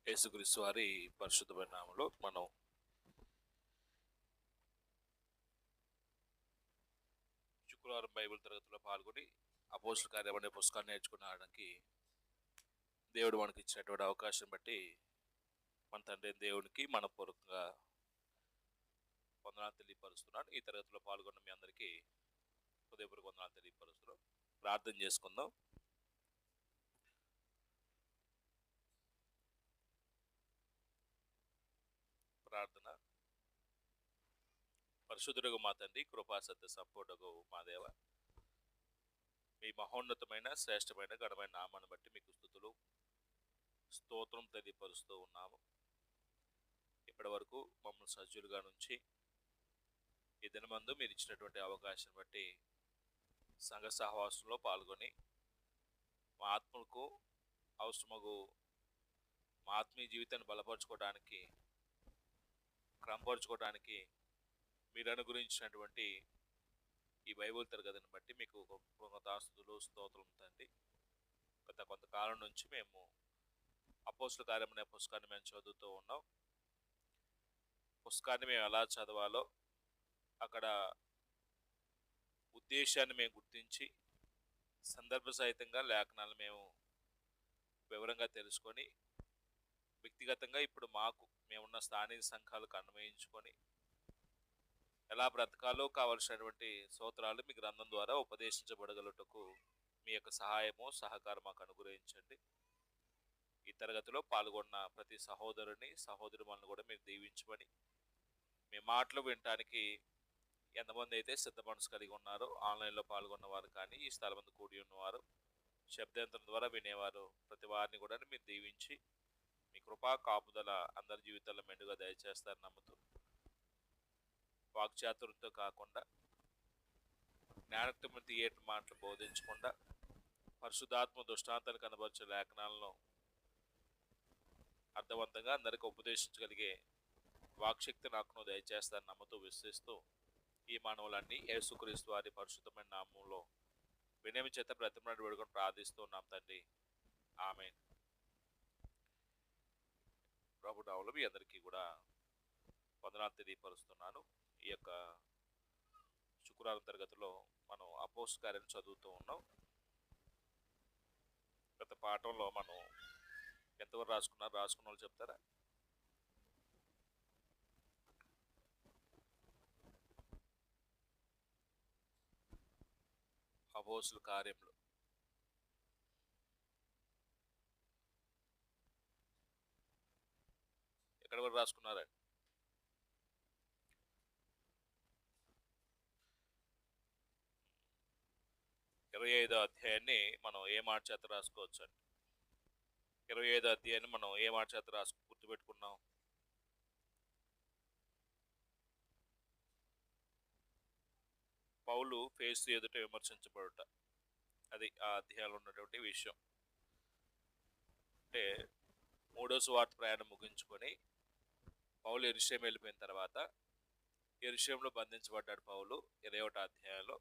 యేసుక్రీస్తు వారి పరిశుద్ధమైన నామములో మనం శుక్రవారం బైబిల్ తరగతిలో పాల్గొని అపోస్తల కార్యం అనే పుస్తకాన్ని నేర్చుకునడానికి దేవుడు మనకి ఇచ్చినటువంటి అవకాశం బట్టి మన తండ్రి దేవునికి మనపూర్వకంగా వందనాలు తెలియపరుస్తున్నాను. ఈ తరగతిలో పాల్గొన్న మీ అందరికీ హృదయపూర్వక వందనాలు తెలియపరుస్తున్నాం. ప్రార్థన చేసుకుందాం. ప్రార్థన. పరిశుద్ధుడగు మా తండ్రి, కృపా సత్య సంపూర్ణగు మా దేవ, మీ మహోన్నతమైన శ్రేష్టమైన ఘనమైన నామాన్ని బట్టి మీకు స్తుతులు స్తోత్రం తెలియపరుస్తూ ఉన్నాము. ఇప్పటి వరకు మమ్మల్ని సజ్జులుగా నుంచి ఈ దినమందు మీరు ఇచ్చినటువంటి అవకాశం బట్టి సంఘ సహవాసంలో పాల్గొని మా ఆత్మలకు అవసరమగు మా ఆత్మీయ జీవితాన్ని బలపరచుకోవడానికి, క్రమపరచుకోవడానికి మీరు అనుగ్రహించినటువంటి ఈ బైబిల్ తరగతిని బట్టి మీకు కృతజ్ఞతాస్తుతులు స్తోత్రం తండ్రి. గత కొంతకాలం నుంచి మేము అపోస్తల కార్యం అనే పుస్తకాన్ని మేము చదువుతూ ఉన్నాం. పుస్తకాన్ని మేము ఎలా చదవాలో, అక్కడ ఉద్దేశాన్ని మేము గుర్తించి సందర్భ సహితంగా లేఖనాలు మేము వివరంగా తెలుసుకొని, వ్యక్తిగతంగా ఇప్పుడు మేమున్న స్థానిక సంఘాలకు అన్వయించుకొని ఎలా బ్రతకాలో కావలసినటువంటి సూత్రాలు మీ గ్రంథం ద్వారా ఉపదేశించబడగలుగుటకు మీ యొక్క సహాయము సహకారం మాకు అనుగ్రహించండి. ఈ తరగతిలో పాల్గొన్న ప్రతి సహోదరి మనల్ని కూడా మీరు దీవించమని, మీ మాటలు వినటానికి ఎంతమంది అయితే సిద్ధ మనసు కలిగి ఉన్నారో, ఆన్లైన్లో పాల్గొన్న వారు కానీ ఈ స్థలం మందు కూడి ఉన్నవారు, శబ్దాంతరం ద్వారా వినేవారు, ప్రతి వారిని కూడా మీరు దీవించి మీ కృపా కాపుదల అందరి జీవితాల్లో మెండుగా దయచేస్తారని నమ్ముతూ, వాక్చాతుర్యంతో కాకుండా జ్ఞానత్వం తీయటి మాటలు బోధించకుండా పరిశుద్ధాత్మ దృష్టాంతాన్ని కనబరిచే లేఖనాలను అర్థవంతంగా అందరికీ ఉపదేశించగలిగే వాక్శక్తి నాకు దయచేస్తారని నమ్ముతూ విశ్వసిస్తూ ఈ మానవులన్నీ యేసుక్రీస్తు వారి పరిశుద్ధమైన నామంలో వినయం చేత బ్రతిమలాడి వేడుకొని ప్రార్థిస్తున్నాం తండ్రి, ఆమేన్. ప్రభు నామములో మీ అందరికీ కూడా వందనాలు తెలియపరుస్తున్నాను. ఈ యొక్క శుక్రవారం తరగతిలో మనం అపోస్తల కార్యాన్ని చదువుతూ ఉన్నాం. గత పాఠంలో మనం ఎంతవరకు రాసుకున్న వాళ్ళు చెప్తారా? అపోస్తల కార్యంలో ఎక్కడి వరకు రాసుకున్నారండి? ఇరవై 25వ అధ్యాయాన్ని మనం ఏ మాట చేత రాసుకోవచ్చు అండి? 25వ అధ్యాయాన్ని మనం ఏ మాట చేత గుర్తుపెట్టుకున్నాం? పౌలు ఫేసు ఎదుట విమర్శించబడుట, అది ఆ అధ్యాయంలో ఉన్నటువంటి విషయం. అంటే మూడో సువార్త ప్రయాణం ముగించుకొని పౌలు యెరూషలేము వెళ్ళిపోయిన తర్వాత, యెరూషలేములో బంధించబడ్డాడు పౌలు. 21వ అధ్యాయంలో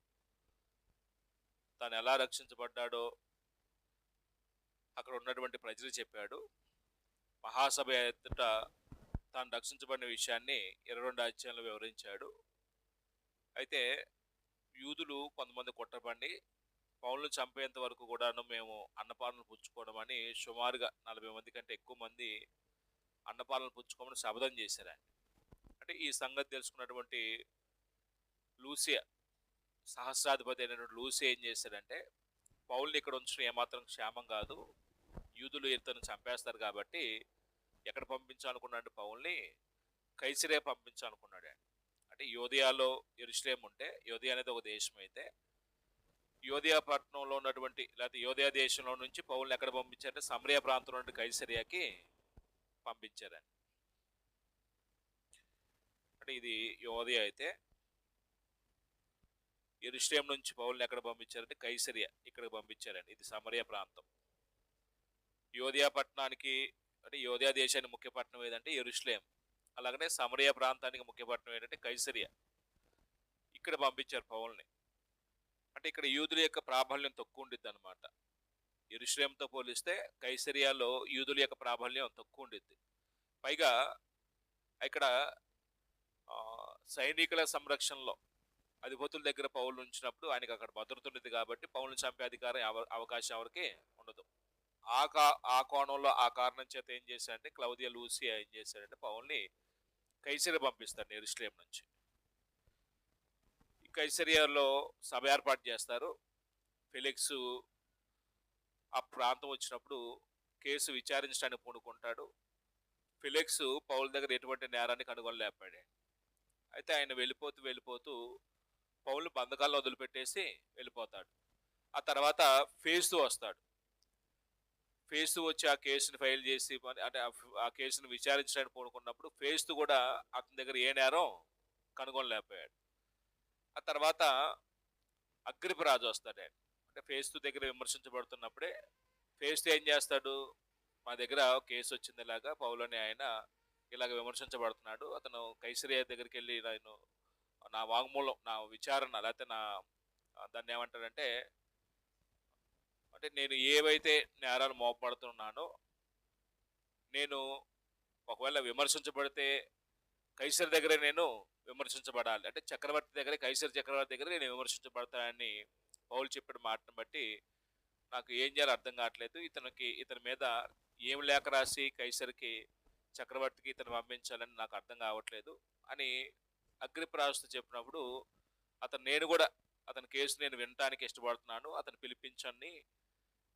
తాను ఎలా రక్షించబడ్డాడో అక్కడ ఉన్నటువంటి ప్రజలు చెప్పాడు. మహాసభ ఎదుట తాను రక్షించబడిన విషయాన్ని 22వ అధ్యాయంలో వివరించాడు. అయితే యూదులు కొంతమంది కొట్టబడి పౌలను చంపేంత వరకు కూడాను మేము అన్నపాలను పుచ్చుకోవడం అని సుమారుగా 40 మంది కంటే ఎక్కువ మంది అన్నపాలను పుచ్చుకోమని శపథం చేశారండి. అంటే ఈ సంగతి తెలుసుకున్నటువంటి లూసియా, సహస్రాధిపతి అయినటువంటి లూసియా ఏం చేశాడంటే, పౌల్ని ఇక్కడ ఉంచడం ఏమాత్రం క్షేమం కాదు, యూదులు ఇతను చంపేస్తారు కాబట్టి ఎక్కడ పంపించాలనుకున్నాడు? పౌల్ని కైసరియా పంపించాలనుకున్నాడు. అంటే యోధియాలో యెరూషలేము ఉంటే, యోధియా అనేది ఒక దేశం అయితే, యోధియా పట్టణంలో ఉన్నటువంటి లేకపోతే యోధియా దేశంలో నుంచి పౌల్ని ఎక్కడ పంపించారంటే సమరియా ప్రాంతంలో నుండి కైసరియాకి పంపించారండి. అంటే ఇది యోధియా అయితే, యెరూషలేము నుంచి పౌల్ని ఎక్కడ పంపించారంటే కైసరియా, ఇక్కడికి పంపించారండి. ఇది సమరియా ప్రాంతం. యోధియా పట్టణానికి అంటే యోధియా దేశానికి ముఖ్య పట్టణం ఏదంటే యెరూషలేము, అలాగనే సమరియా ప్రాంతానికి ముఖ్య పట్టణం ఏంటంటే కైసరియా. ఇక్కడ పంపించారు పౌల్ని. అంటే ఇక్కడ యూదుల యొక్క ప్రాబల్యం తక్కువ ఉండిద్ది అనమాట. యెరూషలేముతో పోలిస్తే కైసరియాలో యూదుల యొక్క ప్రాబల్యం తక్కువ ఉండిద్ది. పైగా ఇక్కడ ఆ, సైనికుల సంరక్షణలో అధిపతుల దగ్గర పౌలు ఉంచినప్పుడు ఆయనకి అక్కడ భద్రత ఉండేది కాబట్టి పౌలుని చంపే అధికారం అవకాశం ఎవరికి ఉండదు. ఆ కోణంలో ఆ కారణం చేత ఏం చేశాడంటే క్లౌదియా లూసియా ఏం చేశాడంటే పౌల్ని కైసరియా పంపిస్తాడు యెరూషలేం నుంచి. ఈ కైసరియాలో సభ ఏర్పాటు చేస్తారు. ఫెలిక్స్ ఆ ప్రాంతం వచ్చినప్పుడు కేసు విచారించడానికి పూనుకుంటాడు. ఫెలిక్స్ పౌల్ దగ్గర ఎటువంటి నేరాన్ని కనుగొనలేపాడు. అయితే ఆయన వెళ్ళిపోతూ పౌల్ని బంధకాల్లో వదిలిపెట్టేసి వెళ్ళిపోతాడు. ఆ తర్వాత ఫేస్తు వస్తాడు. ఫేస్తు వచ్చి ఆ కేసుని ఫైల్ చేసి అంటే ఆ కేసును విచారించడానికి పూనుకున్నప్పుడు ఫేస్తు కూడా అతని దగ్గర ఏ నేరం కనుగొనలేకపోయాడు. ఆ తర్వాత అగ్రిప రాజు వస్తాడు. అంటే ఫేస్తు దగ్గర విమర్శించబడుతున్నప్పుడే ఫేస్తు ఏం చేస్తాడు, మా దగ్గర కేసు వచ్చింది ఇలాగా పౌలని ఆయన ఇలాగ విమర్శించబడుతున్నాడు, అతను కైసరియా దగ్గరికి వెళ్ళి నేను నా వాంగ్మూలం నా విచారణ లేకపోతే దాన్ని ఏమంటారంటే అంటే నేను ఏవైతే నేరాలు మోపడుతున్నానో నేను ఒకవేళ విమర్శించబడితే కైసర్ దగ్గరే నేను విమర్శించబడాలి, అంటే చక్రవర్తి దగ్గర కైసర్ చక్రవర్తి దగ్గర నేను విమర్శించబడతానని పౌలు చెప్పిన మాటను బట్టి నాకు ఏం చేయాలో అర్థం కావట్లేదు, ఇతని మీద ఏం లేఖ రాసి కైసర్కి చక్రవర్తికి ఇతను పంపించాలని నాకు అర్థం కావట్లేదు అని అగ్రిప్ప రాజుతో చెప్పినప్పుడు నేను కూడా అతని కేసు నేను వినటానికి ఇష్టపడుతున్నాను, అతను పిలిపించని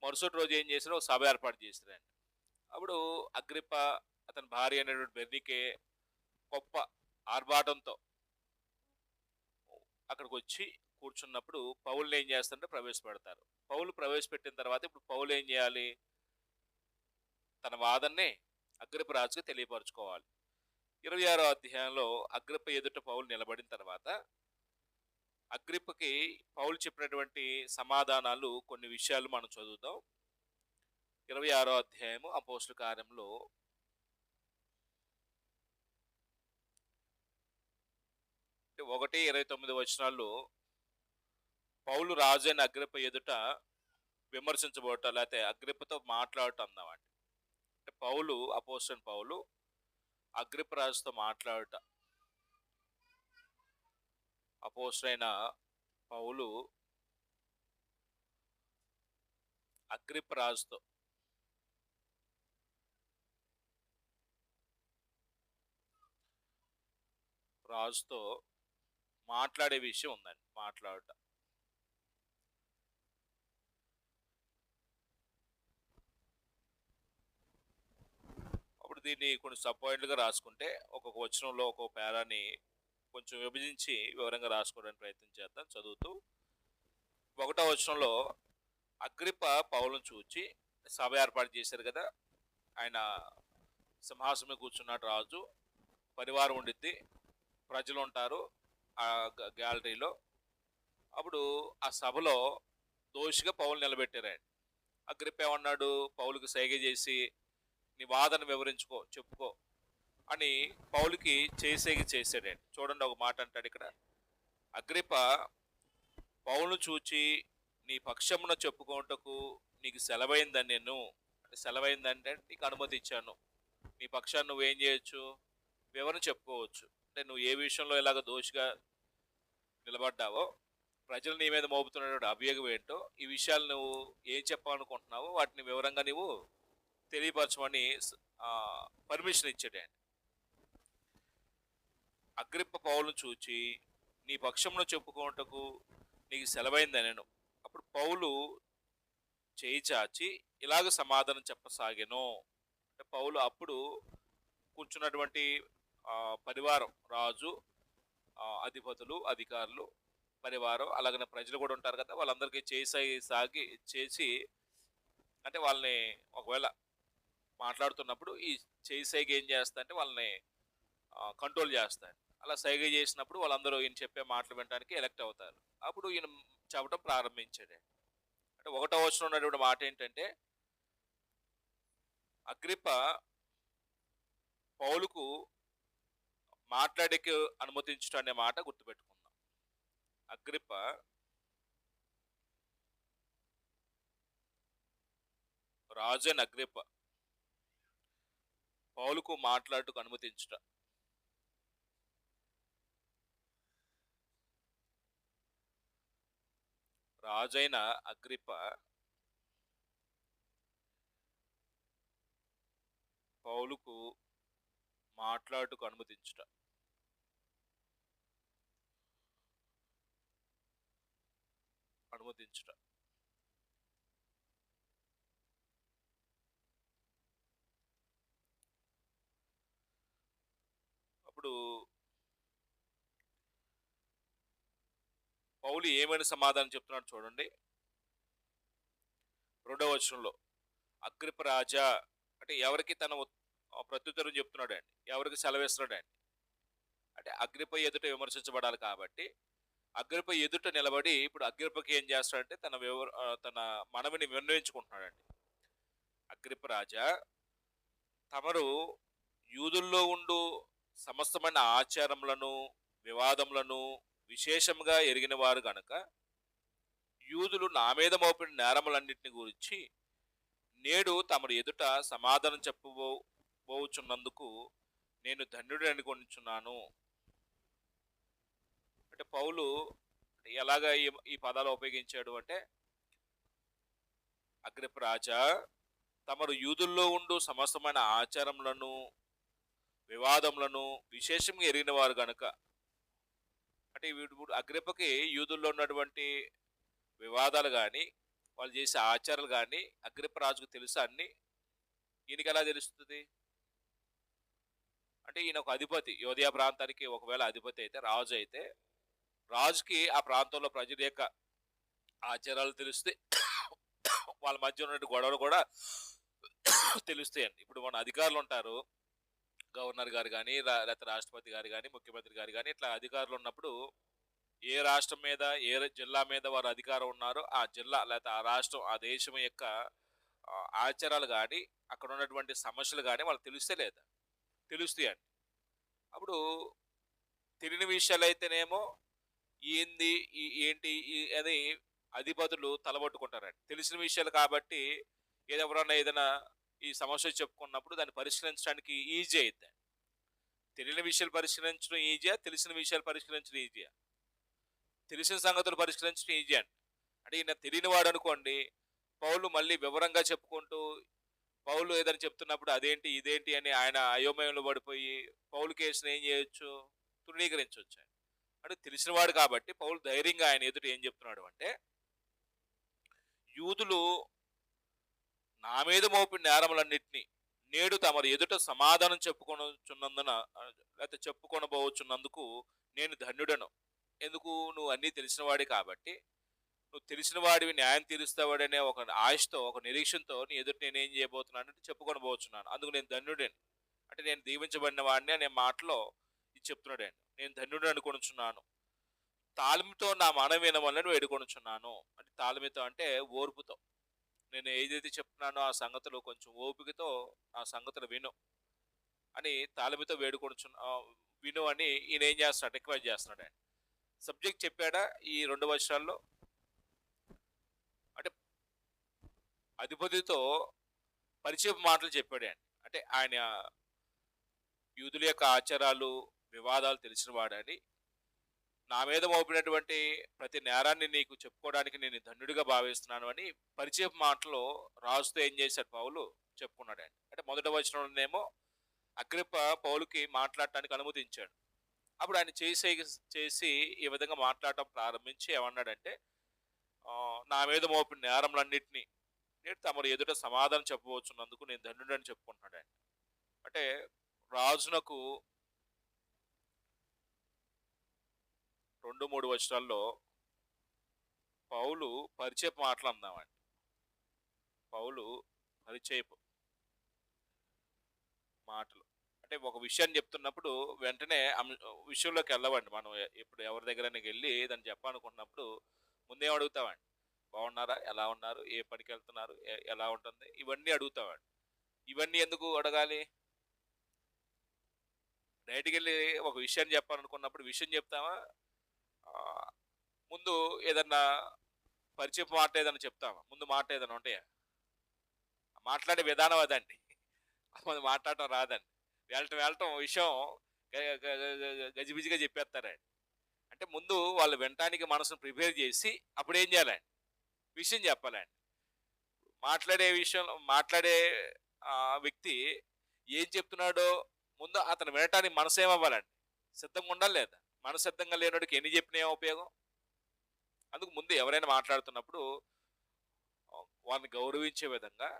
మరుసటి రోజు ఏం చేశారో సభ ఏర్పాటు చేశారండి. అప్పుడు అగ్రిప్ప అతని భార్య అనేటువంటి బెర్నికే గొప్ప ఆర్భాటంతో అక్కడికి వచ్చి కూర్చున్నప్పుడు పౌల్ని ఏం చేస్తారంటే ప్రవేశపెడతారు. పౌలు ప్రవేశపెట్టిన తర్వాత ఇప్పుడు పౌలు ఏం చేయాలి, తన వాదన్నే అగ్రిప్ప రాజుకు తెలియపరచుకోవాలి. 26వ అధ్యాయంలో అగ్రిప్ప ఎదుట పౌలు నిలబడిన తర్వాత అగ్రిప్పకి పౌలు చెప్పినటువంటి సమాధానాలు కొన్ని విషయాలు మనం చదువుతాం. 26వ అధ్యాయము అపోస్తలుల కార్యంలో 1:29 వచనాల్లో పౌలు రాజు అయిన అగ్రిప్ప ఎదుట విమర్శించబోట లేకపోతే అగ్రిప్పతో మాట్లాడటం అన్నమాట. అంటే అపోస్తలుడైన పౌలు అగ్రిప్ప రాజుతో మాట్లాడుట, అపోస్తలుడైన పౌలు అగ్రిప్ప రాజుతో మాట్లాడే విషయం ఉందండి. మాట్లాడుట అప్పుడు దీన్ని కొన్ని సబ్ పాయింట్లుగా రాసుకుంటే ఒక్కొక్క వచనంలో ఒక్కొక్క పేరాని కొంచెం విభజించి వివరంగా రాసుకోవడానికి ప్రయత్నం చేద్దాం. చదువుతూ 1వ వచనంలో అగ్రిప్ప పౌలును చూచి, సభ ఏర్పాటు చేశారు కదా, ఆయన సింహాసనం మీద కూర్చున్నాడు రాజు, పరివారం ఉండిద్ది, ప్రజలు ఉంటారు ఆ గ్యాలరీలో. అప్పుడు ఆ సభలో దోషిగా పౌలు నిలబెట్టారు. అగ్రిప్ప ఏమన్నాడు, పౌలుకి సైగ చేసి నీ వాదన వివరించుకో, చెప్పుకో అని పౌలుకి చేసాడండి. చూడండి, ఒక మాట అంటాడు ఇక్కడ, అగ్రిప్ప పౌలును చూచి నీ పక్షమున చెప్పుకోవటకు నీకు సెలవైందని నేను, అంటే సెలవైందంటే నీకు అనుమతి ఇచ్చాను, నీ పక్షాన్ని నువ్వేం చేయొచ్చు, వివరణ చెప్పుకోవచ్చు. అంటే నువ్వు ఏ విషయంలో ఇలాగ దోషిగా నిలబడ్డావో, ప్రజలు నీ మీద మోపుతున్నటువంటి అభియోగం ఏంటో, ఈ విషయాలు నువ్వు ఏం చెప్పాలనుకుంటున్నావో వాటిని వివరంగా నువ్వు తెలియపరచమని పర్మిషన్ ఇచ్చాడు. అగ్రిప్ప పౌలును చూచి నీ పక్షంలో చెప్పుకోవటకు నీకు సెలవైందని నేను. అప్పుడు పౌలు చేయి చాచి ఇలాగ సమాధానం చెప్పసాగాను. అంటే పౌలు అప్పుడు కూర్చున్నటువంటి పరివారం, రాజు, అధిపతులు, అధికారులు, పరివారం, అలాగనే ప్రజలు కూడా ఉంటారు కదా, వాళ్ళందరికీ చేసి అంటే వాళ్ళని ఒకవేళ మాట్లాడుతున్నప్పుడు ఈ చేయి సైగ ఏం చేస్తా అంటే వాళ్ళని కంట్రోల్ చేస్తాడు. అలా సైగ చేసినప్పుడు వాళ్ళందరూ ఈయన చెప్పే మాటలు వినడానికి ఎలక్ట్ అవుతారు. అప్పుడు ఈయన చెప్పడం ప్రారంభించాడు. అంటే 1వ వచనంలో ఉన్నటువంటి మాట ఏంటంటే, అగ్రిప్ప పౌలుకు మాట్లాడేకి అనుమతించడం అనే మాట గుర్తుపెట్టుకుందాం. అగ్రిప్ప రాజైన అగ్రిప్ప పౌలుకు మాట్లాడుటకు అనుమతించుట. రాజైన అగ్రిప్ప పౌలుకు మాట్లాడుటకు అనుమతించుట. అనుమతించుట. అప్పుడు పౌలు ఏమైనా సమాధానం చెప్తున్నాడు చూడండి. 2వ వచనంలో అగ్రిప్ప రాజా అంటే ఎవరికి తన ప్రత్యుత్తరం చెప్తున్నాడు అండి, ఎవరికి సెలవిస్తున్నాడు అండి అంటే అగ్రిప్ప ఎదుట విమర్శించబడాలి కాబట్టి అగ్రిప్ప ఎదుట నిలబడి ఇప్పుడు అగ్రిప్పకి ఏం చేస్తాడంటే తన మనవిని విన్నవించుకుంటున్నాడండి. అగ్రిప్ప రాజా, తమరు యూదుల్లో ఉండు సమస్తమైన ఆచారములను వివాదములను విశేషంగా ఎరిగిన వారు గనక యూదులు నా మీద మోపిన నేరములన్నింటిని గురించి నేడు తమరు ఎదుట సమాధానం చెప్పబోచున్నందుకు నేను ధన్యుడిని అనుకొనిచున్నాను. అంటే పౌలు ఎలాగ ఈ పదాలు ఉపయోగించాడు అంటే, అగ్రిప్ప రాజా, తమరు యూదుల్లో ఉండు సమస్తమైన ఆచారములను వివాదములను విశేషంగా ఎరిగిన వారు గనుక, అంటే వీడు అగ్రిప్పకి యూదుల్లో ఉన్నటువంటి వివాదాలు కానీ వాళ్ళు చేసే ఆచారాలు కానీ అగ్రిప్ప రాజుకు తెలుసా అన్ని? ఈయనకి ఎలా తెలుస్తుంది అంటే, ఈయన ఒక అధిపతి, యోధియా ప్రాంతానికి ఒకవేళ అధిపతి అయితే, రాజు అయితే, రాజుకి ఆ ప్రాంతంలో ప్రజల యొక్క ఆచారాలు తెలుస్తాయి, వాళ్ళ మధ్య ఉన్న గొడవలు కూడా తెలుస్తాయండి. ఇప్పుడు మన అధికారులు ఉంటారు, గవర్నర్ గారు కానీ లేకపోతే రాష్ట్రపతి గారు కానీ ముఖ్యమంత్రి గారు కానీ, ఇట్లా అధికారులు ఉన్నప్పుడు ఏ రాష్ట్రం మీద ఏ జిల్లా మీద వారు అధికారం ఉన్నారో ఆ జిల్లా లేకపోతే ఆ రాష్ట్రం ఆ దేశం యొక్క ఆచారాలు కానీ అక్కడ ఉన్నటువంటి సమస్యలు కానీ వాళ్ళకి తెలిస్తే లేదా తెలుస్తాయండి. అప్పుడు తెలియని విషయాలు అయితేనేమో ఏంది ఏంటి అని అధిపతులు తలబట్టుకుంటారండి. తెలిసిన విషయాలు కాబట్టి ఎవరన్నా ఏదైనా ఈ సమస్య చెప్పుకున్నప్పుడు దాన్ని పరిష్కరించడానికి ఈజీ అవుతుంది. తెలియని విషయాలు పరిష్కరించడం ఈజీయా, తెలిసిన విషయాలు పరిష్కరించడం ఈజీయా? తెలిసిన సంగతులు పరిష్కరించడం ఈజీ అండి. అంటే ఈయన తెలియని వాడు అనుకోండి, పౌలు మళ్ళీ వివరంగా చెప్పుకుంటూ పౌలు ఏదైనా చెప్తున్నప్పుడు అదేంటి ఇదేంటి అని ఆయన అయోమయంలో పడిపోయి పౌలు కేసును ఏం చేయొచ్చు, తృణీకరించవచ్చు. అంటే తెలిసినవాడు కాబట్టి పౌలు ధైర్యంగా ఆయన ఎదుట ఏం చెప్తున్నాడు అంటే, యూదులు నా మీద మోపిన నేరములన్నింటినీ నేడు తమరు ఎదుట సమాధానం చెప్పుకొనుచున్నందున లేకపోతే చెప్పుకొనబోచున్నందుకు నేను ధన్యుడను. ఎందుకు? నువ్వు అన్నీ తెలిసినవాడి కాబట్టి, నువ్వు తెలిసిన వాడివి న్యాయం తీరుస్తావాడనే ఒక ఆశతో ఒక నిరీక్షణతో నీ ఎదుట నేనేం చేయబోతున్నాను అంటే చెప్పుకొని పోతున్నాను. అందుకు నేను ధన్యుడని, అంటే నేను దీవించబడిన వాడిని అనే మాటలో ఇది చెప్తున్నాడు. నేను ధన్యుడు అనుకొనుచున్నాను, తాళమితో నా మనం వినమని వేడుకొనుచున్నాను. అంటే తాళమితో అంటే ఓర్పుతో, నేను ఏదైతే చెప్తున్నానో ఆ సంగతులు కొంచెం ఓపికతో ఆ సంగతులు విను అని తాళమితో విను అని ఈయన ఏం చేస్తున్నాడు, రిక్వెస్ట్ చేస్తున్నాడు. ఆయన సబ్జెక్ట్ చెప్పాడా ఈ 2 వర్షాల్లో? అంటే అధిపతితో పరిచయ మాటలు చెప్పాడు ఆయన. అంటే ఆయన యూదుల యొక్క ఆచారాలు వివాదాలు తెలిసిన వాడని, నా మీద మోపినటువంటి ప్రతి నేరాన్ని నీకు చెప్పుకోవడానికి నేను ధన్యుడిగా భావిస్తున్నాను అని పరిచయ మాటలో రాజుతో ఏం చేశాడు పౌలు చెప్పుకున్నాడు ఆయన. అంటే 1వ వచనంలోనేమో అగ్రిప్ప పౌలుకి మాట్లాడటానికి అనుమతించాడు. అప్పుడు ఆయన చేసి ఈ విధంగా మాట్లాడటం ప్రారంభించి ఏమన్నాడంటే, నా మీద మోపిన నేరములన్నింటినీ నేను తమరు ఎదుట సమాధానం చెప్పవచ్చున్నందుకు నేను ధన్యుడని చెప్పుకుంటున్నాడు ఆయన. అంటే రాజునకు 2-3 వచనాల్లో పౌలు పరిచయపు మాటలు అందామండి. పౌలు పరిచయపు మాటలు అంటే ఒక విషయాన్ని చెప్తున్నప్పుడు వెంటనే విషయంలోకి వెళ్ళవండి. మనం ఇప్పుడు ఎవరి దగ్గరకి వెళ్ళి దాన్ని చెప్పాలనుకున్నప్పుడు ముందేం అడుగుతామండి, బాగున్నారా, ఎలా ఉన్నారు, ఏ పనికి వెళ్తున్నారు, ఎలా ఉంటుంది, ఇవన్నీ అడుగుతామండి. ఇవన్నీ ఎందుకు అడగాలి? డైరెక్ట్కి వెళ్ళి ఒక విషయాన్ని చెప్పాలనుకున్నప్పుడు విషయం చెప్తామా, ముందు ఏదన్నా పరిచయం మాట ఏదైనా చెప్తామా, ముందు మాట ఏదైనా ఉంటాయా? మాట్లాడే విధానం అదండి. కొంతమంది మాట్లాడటం రాదండి. వెళ్ళటం వెళ్ళటం విషయం గజిబిజిగా చెప్పేస్తారండి. అంటే ముందు వాళ్ళు వినటానికి మనసును ప్రిపేర్ చేసి అప్పుడు ఏం చేయాలండి, విషయం చెప్పాలండి. మాట్లాడే వ్యక్తి ఏం చెప్తున్నాడో ముందు అతను వినటానికి మనసు ఏమవ్వాలండి, సిద్ధంగా ఉండాలి లేదా? మనసు సిద్ధంగా లేనోడికి ఎన్ని చెప్పినా ఏం ఉపయోగం? అందుకు ముందు ఎవరైనా మాట్లాడుతున్నప్పుడు వాళ్ళని గౌరవించే విధంగా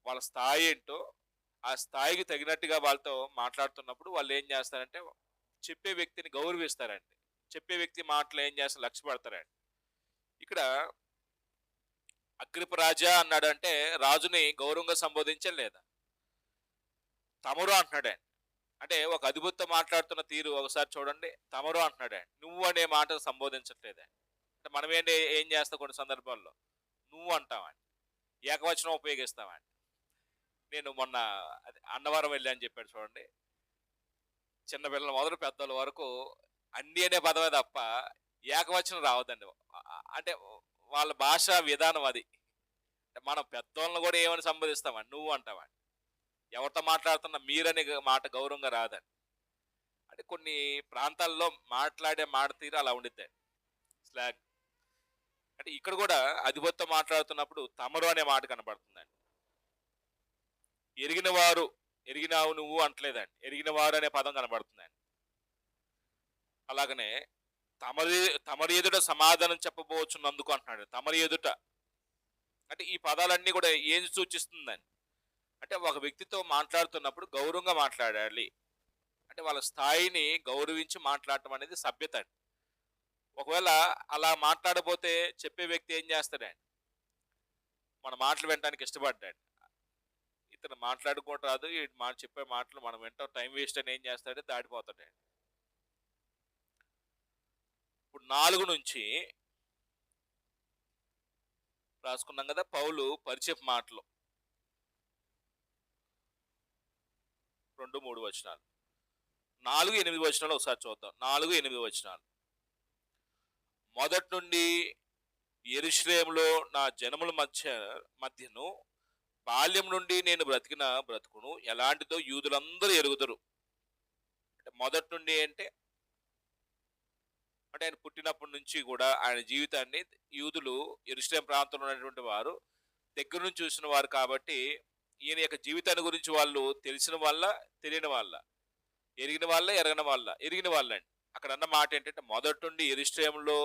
వాళ్ళ స్థాయి ఏంటో ఆ స్థాయికి తగినట్టుగా వాళ్ళతో మాట్లాడుతున్నప్పుడు వాళ్ళు ఏం చేస్తారంటే చెప్పే వ్యక్తిని గౌరవిస్తారండి. చెప్పే వ్యక్తి మాటలు ఏం చేస్తారు, లక్ష్య పెడతారండి. ఇక్కడ అగ్రిప రాజా అన్నాడంటే రాజుని గౌరవంగా సంబోధించం లేదా? తమరు అంటున్నాడండి. అంటే ఒక అధిపతితో మాట్లాడుతున్న తీరు ఒకసారి చూడండి. తమరు అంటున్నాడండి, నువ్వు అనే మాట సంబోధించట్లేదండి. అంటే మనమేంటి ఏం చేస్తాం కొన్ని సందర్భాల్లో నువ్వు అంటామండి, ఏకవచనం ఉపయోగిస్తామండి. నేను మొన్న అన్నవరం వెళ్ళి అని చెప్పాడు చూడండి. చిన్నపిల్లల మొదలు పెద్దల వరకు అన్ని అనే పదమే తప్ప ఏకవచనం రావద్దండి. అంటే వాళ్ళ భాష విధానం అది. మనం పెద్దోళ్ళని కూడా ఏమని సంబోధిస్తామండి, నువ్వు అంటామండి. ఎవరితో మాట్లాడుతున్నా మీరనే మాట గౌరవంగా రాదండి. అంటే కొన్ని ప్రాంతాల్లో మాట్లాడే మాట తీరు అలా ఉండిద్దండి, స్లాగ్. అంటే ఇక్కడ కూడా అధిపతితో మాట్లాడుతున్నప్పుడు తమరు అనే మాట కనబడుతుందండి. ఎరిగిన వారు, ఎరిగినావు నువ్వు అంటలేదండి, ఎరిగిన వారు అనే పదం కనబడుతుందండి. అలాగనే తమరి ఎదుట సమాధానం చెప్పబోచున్నందుకు అంటున్నాడు. తమరి ఎదుట అంటే ఈ పదాలన్నీ కూడా ఏం సూచిస్తుందండి అంటే ఒక వ్యక్తితో మాట్లాడుతున్నప్పుడు గౌరవంగా మాట్లాడాలి. అంటే వాళ్ళ స్థాయిని గౌరవించి మాట్లాడటం అనేది సభ్యత అండి. ఒకవేళ అలా మాట్లాడబోతే చెప్పే వ్యక్తి ఏం చేస్తాడండి, మన మాటలు వినడానికి ఇష్టపడ్డాడు. ఇతను మాట్లాడుకోవటం రాదు, ఈ చెప్పే మాటలు మనం వింటాం టైం వేస్ట్ అని ఏం చేస్తాడు, దాటిపోతాడండి. ఇప్పుడు 4 నుంచి రాసుకున్నాం కదా, పౌలు పరిచయపు మాటలు 2-3 వచనాలు, 4-8 వచనాలు ఒకసారి చూద్దాం. 4-8 వచనాలు. మొదటి నుండి యెరూషలేములో నా జనముల మధ్యను బాల్యం నుండి నేను బ్రతికిన బ్రతుకును ఎలాంటిదో యూదులందరూ ఎరుగుదరు. అంటే మొదటి నుండి అంటే ఆయన పుట్టినప్పటి నుంచి కూడా ఆయన జీవితాన్ని యూదులు యెరూషలేము ప్రాంతంలో ఉన్నటువంటి వారు దగ్గర నుంచి చూసిన వారు కాబట్టి ఈయన యొక్క జీవితాన్ని గురించి వాళ్ళు తెలిసిన వాళ్ళ, తెలియని వాళ్ళ, ఎరిగిన వాళ్ళ, ఎరిగిన వాళ్ళండి. అక్కడ అన్న మాట ఏంటంటే మొదటి నుండి యెరూషలేములో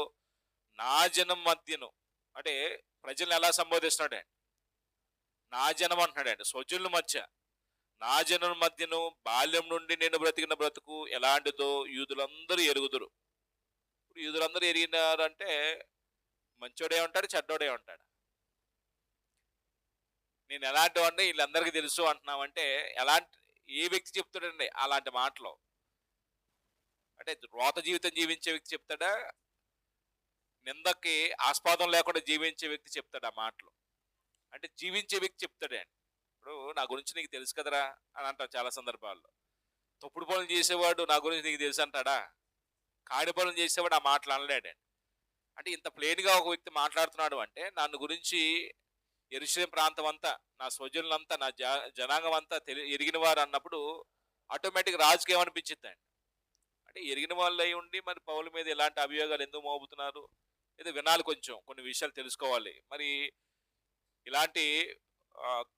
నా జనం మధ్యను, అంటే ప్రజల్ని ఎలా సంబోధిస్తున్నాడండి, నా జనం అంటున్నాడండి, స్వజనుల మధ్య, నా జనం మధ్యను బాల్యం నుండి నేను బ్రతికిన బ్రతుకు ఎలాంటిదో యూదులందరూ ఎరుగుదురు. యూదులందరూ ఎరిగినారంటే మంచోడే ఉంటాడు, చెడ్డోడే ఉంటాడు. నేను ఎలాంటి వాడిని వీళ్ళందరికీ తెలుసు అంటున్నామంటే ఏ వ్యక్తి చెప్తాడండి అలాంటి మాటలు? అంటే రోత జీవితం జీవించే వ్యక్తి చెప్తాడా, నిందకి ఆస్పాదం లేకుండా జీవించే వ్యక్తి చెప్తాడు ఆ మాటలు? అంటే జీవించే వ్యక్తి చెప్తాడండి. ఇప్పుడు నా గురించి నీకు తెలుసు కదరా అని అంటాం చాలా సందర్భాల్లో. తప్పుడు పనులు చేసేవాడు నా గురించి నీకు తెలుసు అంటాడా? కాడి పనులు చేసేవాడు ఆ మాటలు అనలేడండి. అంటే ఇంత ప్లెయిన్గా ఒక వ్యక్తి మాట్లాడుతున్నాడు అంటే నన్ను గురించి యెరూషలేము ప్రాంతం అంతా, నా స్వజనులంతా, నా జనాంగం అంతా ఎరిగిన వారు అన్నప్పుడు ఆటోమేటిక్ రాజుకి ఏమనిపించిద్దండి, అంటే ఎరిగిన వాళ్ళు అయి ఉండి మరి పౌల మీద ఎలాంటి అభియోగాలు ఎందుకు మోపుతున్నారు, ఏదో వినాలి, కొంచెం కొన్ని విషయాలు తెలుసుకోవాలి. మరి ఇలాంటి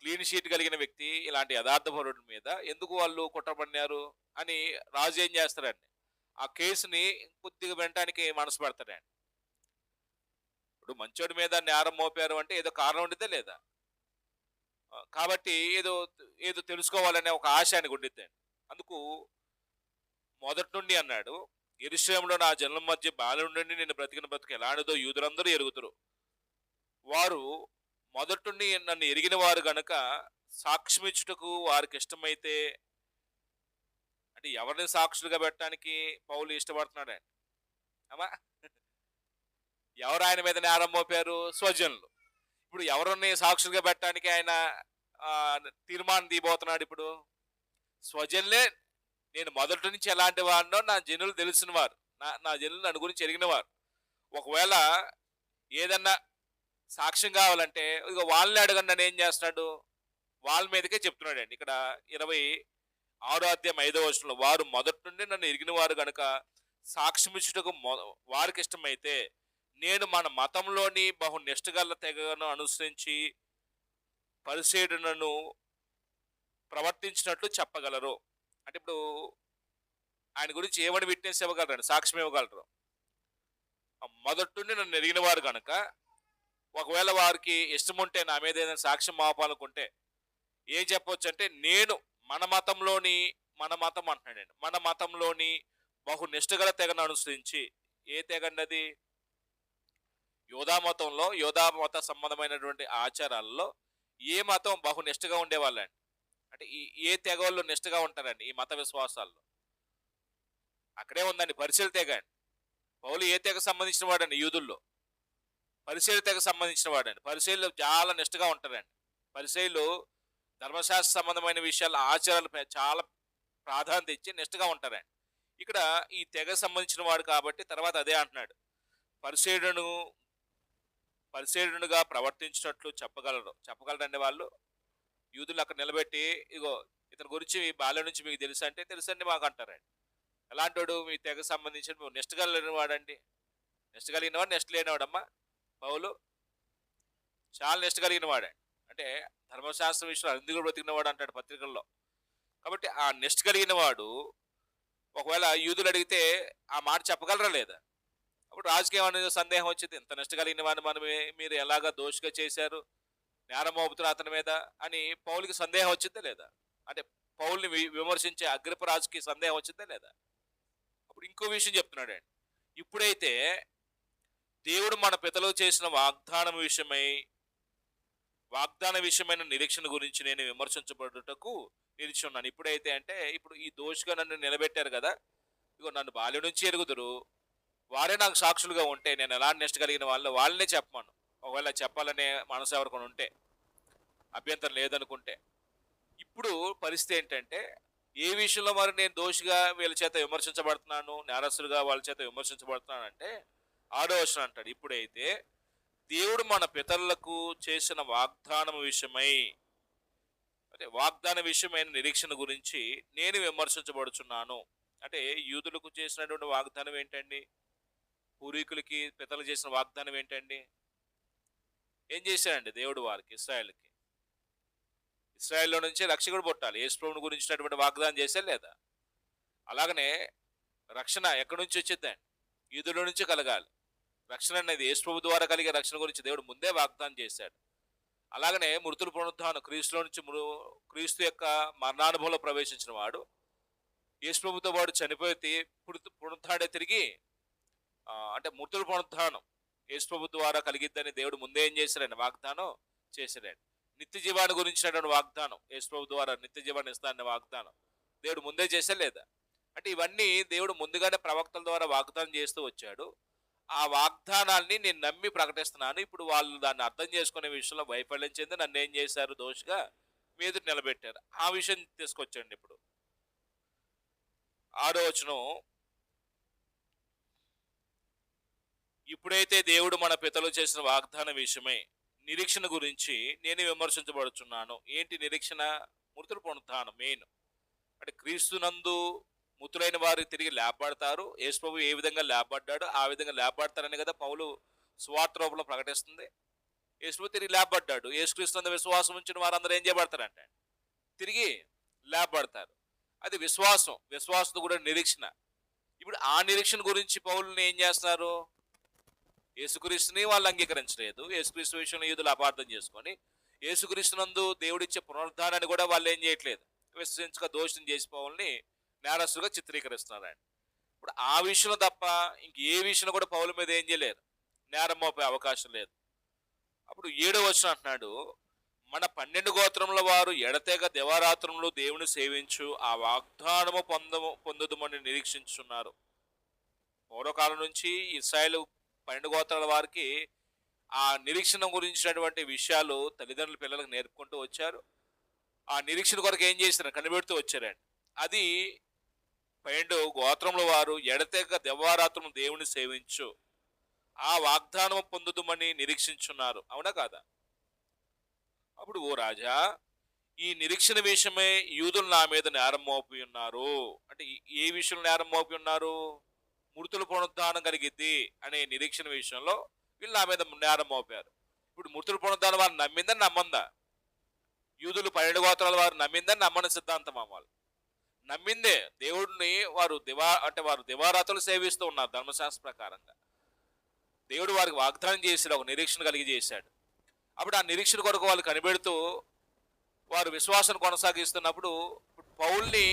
క్లీన్ షీట్ కలిగిన వ్యక్తి, ఇలాంటి యథార్థపరుడి మీద ఎందుకు వాళ్ళు కుట్రపడినారు అని రాజు ఏం చేస్తారండి, ఆ కేసుని కొద్దిగా వినటానికి మనసు పెడతాడండి. ఇప్పుడు మంచోడి మీద నేరం మోపారు అంటే ఏదో కారణం ఉండిద్దా లేదా? కాబట్టి ఏదో ఏదో తెలుసుకోవాలనే ఒక ఆశ ఆయనకు ఉండిద్దండి. అందుకు మొదటి నుండి అన్నాడు, యెరూషలేములో నా జనం మధ్య బాల్యం నుండి నేను బ్రతికిన బ్రతుకు ఎలాంటిదో యూదులందరూ ఎరుగుతారు. వారు మొదటి నుండి నన్ను ఎరిగిన వారు గనుక సాక్ష్యమిచ్చుటకు వారికి ఇష్టమైతే, అంటే ఎవరిని సాక్షులుగా పెట్టడానికి పౌలు ఇష్టపడుతున్నాడండి? అమ్మా, ఎవరు ఆయన మీద నేరం మోపారు? స్వజనులు. ఇప్పుడు ఎవరిని సాక్షులుగా పెట్టడానికి ఆయన తీర్మానం తీయబోతున్నాడు? ఇప్పుడు స్వజనులే, నేను మొదటి నుంచి ఎలాంటి వాడినో నా జనులు తెలిసిన వారు, నా జనులు నన్ను గురించి ఎరిగిన వారు. ఒకవేళ ఏదన్నా సాక్ష్యం కావాలంటే ఇక వాళ్ళని అడగండి, నన్ను ఏం చేస్తున్నాడు, వాళ్ళ మీదకే చెప్తున్నాడండి. ఇక్కడ 26 అధ్యాయం 5వ వచనంలో, వారు మొదటి నుండి నన్ను ఎరిగిన వారు గనుక సాక్ష్యమిచ్చుటకు వారికి ఇష్టమైతే నేను మన మతంలోని బహు నిష్ఠగల తెగను అనుసరించి పరిసేయుడునను ప్రవర్తించినట్లు చెప్పగలరు. అంటే ఇప్పుడు ఆయన గురించి ఏమని విట్నెస్ ఇవ్వగలరు, సాక్ష్యం ఇవ్వగలరు. మొదటి నుండి నన్ను ఎరిగిన వారు కనుక, ఒకవేళ వారికి ఇష్టం ఉంటే నా మీద ఏదైనా సాక్ష్యం మాపాలనుకుంటే ఏం చెప్పవచ్చు అంటే, నేను మన మతం అంటున్నాడండి, మన మతంలోని బహు నిష్ఠగల తెగను అనుసరించి. ఏ తెగండి అది? యోధా మత సంబంధమైనటువంటి ఆచారాలలో ఏ మతం బహు నిష్ఠగా ఉండేవాళ్ళండి అంటే ఏ తెగ వాళ్ళు నిష్ఠగా ఉంటారండి ఈ మత విశ్వాసాల్లో? అక్కడే ఉందండి, పరిశీలి తెగ అండి. పౌలు ఏ తెగ సంబంధించిన వాడండి? యూదుల్లో పరిశీలి తెగ సంబంధించిన వాడండి. పరిశీలు చాలా నిష్ఠగా ఉంటారండి. పరిశీలు ధర్మశాస్త్ర సంబంధమైన విషయాలు, ఆచారాలు చాలా ప్రాధాన్యత ఇచ్చి నిష్ఠగా ఉంటారండి. ఇక్కడ ఈ తెగ సంబంధించిన వాడు కాబట్టి తర్వాత అదే అంటున్నాడు, పరిశీలనగా ప్రవర్తించినట్లు చెప్పగలరండి వాళ్ళు. యూదులు అక్కడ నిలబెట్టి, ఇగో ఇతని గురించి బాల్యం నుంచి మీకు తెలుసు అంటే, తెలుసండి మాకు అంటారండి. ఎలాంటి మీ తెగ సంబంధించిన నిష్ఠ కలిగిన వాడండి. నిష్ఠ కలిగిన వాడు, నిష్ఠ లేనివాడమ్మా పౌలు చాలా నిష్ఠ కలిగిన వాడండి. అంటే ధర్మశాస్త్ర విషయంలో అందుకు బ్రతికిన వాడు అంటాడు పత్రికల్లో. కాబట్టి ఆ నిష్ఠ కలిగిన వాడు ఒకవేళ యూదులు అడిగితే ఆ మాట చెప్పగలరా లేదా? అప్పుడు రాజకీయం అనేది సందేహం వచ్చింది, ఇంత నిష్ఠ కలిగిన వాడిని మీరు ఎలాగా దోషిగా చేశారు, నేరం మోపుతున్నారు అతని మీద అని పౌలుకి సందేహం వచ్చిందా లేదా? అంటే పౌల్ని విమర్శించే అగ్రిప్ప రాజుకి సందేహం వచ్చిందా లేదా? అప్పుడు ఇంకో విషయం చెప్తున్నాడు అండి. ఇప్పుడైతే దేవుడు మన పితలు చేసిన వాగ్దాన విషయమైన నిరీక్షణ గురించి నేను విమర్శించబడుటకు నిలిచి ఉన్నాను. ఇప్పుడైతే అంటే, ఇప్పుడు ఈ దోషిగా నన్ను నిలబెట్టారు కదా, ఇగో నన్ను బాల్యం నుంచి ఎరుగుదురు, వారే నాకు సాక్షులుగా ఉంటే నేను ఎలాంటి నిష్ట కలిగిన వాళ్ళనే చెప్పమను. ఒకవేళ చెప్పాలనే మనసు ఎవరికొని ఉంటే, అభ్యంతరం లేదనుకుంటే. ఇప్పుడు పరిస్థితి ఏంటంటే, ఏ విషయంలో మరి నేను దోషిగా వీళ్ళ చేత విమర్శించబడుతున్నాను, నేరస్తులుగా వాళ్ళ చేత విమర్శించబడుతున్నాను అంటే 6వ వచనం అంటాడు, ఇప్పుడైతే దేవుడు మన పితరులకు చేసిన వాగ్దానం విషయమై, అంటే వాగ్దాన విషయమైన నిరీక్షణ గురించి నేను విమర్శించబడుచున్నాను. అంటే యూదులకు చేసినటువంటి వాగ్దానం ఏంటండి? పూర్వీకులకి పితరులు చేసిన వాగ్దానం ఏంటండి? ఏం చేశాడండి దేవుడు వారికి? ఇశ్రాయేల్లో నుంచి రక్షకుడు పుట్టాలి, యేసుప్రభుని గురించినటువంటి వాగ్దానం చేసే లేదా? అలాగనే రక్షణ ఎక్కడి నుంచి వచ్చిందండి? యూదుల నుంచి కలగాలి. రక్షణ అనేది యేసుప్రభు ద్వారా కలిగే రక్షణ గురించి దేవుడు ముందే వాగ్దానం చేశాడు. అలాగనే మృతుల పునరుద్ధానం, క్రీస్తులో నుంచి క్రీస్తు యొక్క మరణానుభవంలో ప్రవేశించిన వాడు యేసుప్రభుతో వాడు చనిపోయి పునరుద్ధాడే తిరిగి, అంటే మృతుల పునరుద్ధానం యేసుప్రభు ద్వారా కలిగిద్దని దేవుడు ముందే ఏం చేశాడండి? వాగ్దానం చేశాడండి. నిత్య జీవాన్ని గురించినటువంటి వాగ్దానం, యేసుప్రభు ద్వారా నిత్య జీవాన్ని ఇస్తానని వాగ్దానం దేవుడు ముందే చేసే లేదా? అంటే ఇవన్నీ దేవుడు ముందుగానే ప్రవక్తల ద్వారా వాగ్దానం చేస్తూ వచ్చాడు. ఆ వాగ్దానాల్ని నేను నమ్మి ప్రకటిస్తున్నాను. ఇప్పుడు వాళ్ళు దాన్ని అర్థం చేసుకునే విషయంలో వైఫల్యం చెంది నన్ను ఏం చేశారు? దోషిగా మీ ఎదురు నిలబెట్టారు. ఆ విషయం తీసుకొచ్చండి. ఇప్పుడు 6వ వచనం, ఇప్పుడైతే దేవుడు మన పితలు చేసిన వాగ్దాన విషయమై నిరీక్షణ గురించి నేను విమర్శించబడుచున్నాను. ఏంటి నిరీక్షణ? మృతుల పునరుత్థానం మెయిన్. అంటే క్రీస్తునందు మృతులైన వారు తిరిగి లేపబడతారు. యేసుప్రభు ఏ విధంగా లేపబడ్డాడు ఆ విధంగా లేపబడతారని కదా పౌలు సువార్త రూపంలో ప్రకటిస్తుంది. యేసుప్రభు తిరిగి లేపబడ్డాడు. యేసుక్రీస్తు విశ్వాసం ఉంచిన వారందరూ ఏం చేయబడతారంటే తిరిగి లేపబడతారు. అది విశ్వాసం కూడా నిరీక్షణ. ఇప్పుడు ఆ నిరీక్షణ గురించి పౌలుని ఏం చేస్తున్నారు? యేసుక్రీస్తుని వాళ్ళు అంగీకరించలేదు. యేసుక్రీస్తు విషయంలో యూదులు అపార్థం చేసుకొని యేసుక్రీస్తునందు దేవుడిచ్చే పునరుద్ధానాన్ని కూడా వాళ్ళు ఏం చేయట్లేదు, విశ్వసించక దోషం చేసి పౌల్ని నేరస్తుగా చిత్రీకరిస్తున్నారండి. ఇప్పుడు ఆ విషయంలో తప్ప ఇంక ఏ విషయంలో కూడా పౌల మీద ఏం చేయలేరు, నేరం మోపే అవకాశం లేదు. అప్పుడు 7వ వచనం అంటున్నాడు, మన 12 గోత్రముల వారు ఎడతెగ దివారాత్రములు దేవుని సేవించు ఆ వాగ్దానము పొందుదమని నిరీక్షించున్నారు. పూర్వకాలం నుంచి ఇశ్రాయేలు 12 గోత్రాల వారికి ఆ నిరీక్షణ గురించినటువంటి విషయాలు తల్లిదండ్రులు పిల్లలకు నేర్పుకుంటూ వచ్చారు. ఆ నిరీక్షణ కొరకు ఏం చేశారు? కనిపెడుతూ వచ్చారండి. అది 12 గోత్రముల వారు ఎడతెగ దివారాత్రము దేవుని సేవించు ఆ వాగ్దానం పొందుదమని నిరీక్షించున్నారు. అవునా కాదా? అప్పుడు ఓ రాజా, ఈ నిరీక్షణ విషయమే యూదులు నా మీద నేరం మోపి ఉన్నారు. అంటే ఏ విషయంలో నేరం మోపి ఉన్నారు? మృతుల పునరుద్ధానం కలిగిద్ది అనే నిరీక్షణ విషయంలో వీళ్ళు నా మీద నేరం మోపారు. ఇప్పుడు మృతుల పునరుద్ధానం వారు నమ్మిందని నమ్మందా? యూదులు 12 గోత్రాల వారు నమ్మిందని నమ్మని సిద్ధాంతం అవ్వాలి. నమ్మిందే దేవుడిని వారు దివారాత్రులు సేవిస్తూ ఉన్నారు ధర్మశాస్త్ర ప్రకారంగా. దేవుడు వారికి వాగ్దానం చేశాడు, ఒక నిరీక్షణ కలిగి చేశాడు. అప్పుడు ఆ నిరీక్షణ కొరకు వాళ్ళు కనిపెడుతూ వారు విశ్వాసాన్ని కొనసాగిస్తున్నప్పుడు పౌల్ని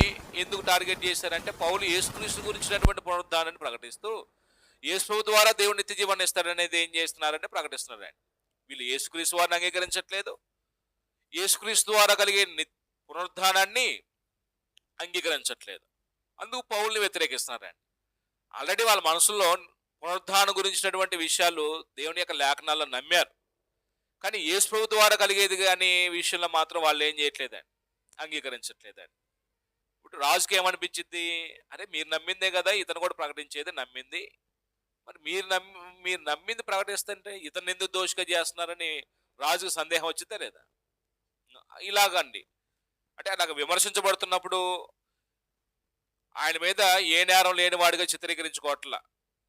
ఎందుకు టార్గెట్ చేశారంటే, పౌలు యేసుక్రీస్తు గురించినటువంటి పునరుద్ధానాన్ని ప్రకటిస్తూ యేసు ద్వారా దేవుడు నిత్య జీవాన్ని ఇస్తాడనేది ఏం చేస్తున్నారంటే ప్రకటిస్తున్నారండి. వీళ్ళు యేసుక్రీస్తు వారిని అంగీకరించట్లేదు, యేసుక్రీస్తు ద్వారా కలిగే పునరుద్ధానాన్ని అంగీకరించట్లేదు. అందుకు పౌల్ని వ్యతిరేకిస్తున్నారండి. ఆల్రెడీ వాళ్ళ మనసులో పునరుద్ధానం గురించినటువంటి విషయాలు దేవుని యొక్క లేఖనాల్లో నమ్మారు, కానీ యేసు ప్రభు ద్వారా కలిగేది కానీ విషయంలో మాత్రం వాళ్ళు ఏం చేయట్లేదండి, అంగీకరించట్లేదండి. ఇప్పుడు రాజుకి ఏమనిపించింది, అరే మీరు నమ్మిందే కదా ఇతను కూడా ప్రకటించేది, నమ్మింది, మరి మీరు నమ్మింది ప్రకటిస్తుంటే ఇతను ఎందుకు దోషిగా చేస్తున్నారని రాజుకు సందేహం వచ్చిందా లేదా? ఇలాగండి. అంటే అలాగ విమర్శించబడుతున్నప్పుడు ఆయన మీద ఏ నేరం లేని వాడిగా చిత్రీకరించుకోవట్లా.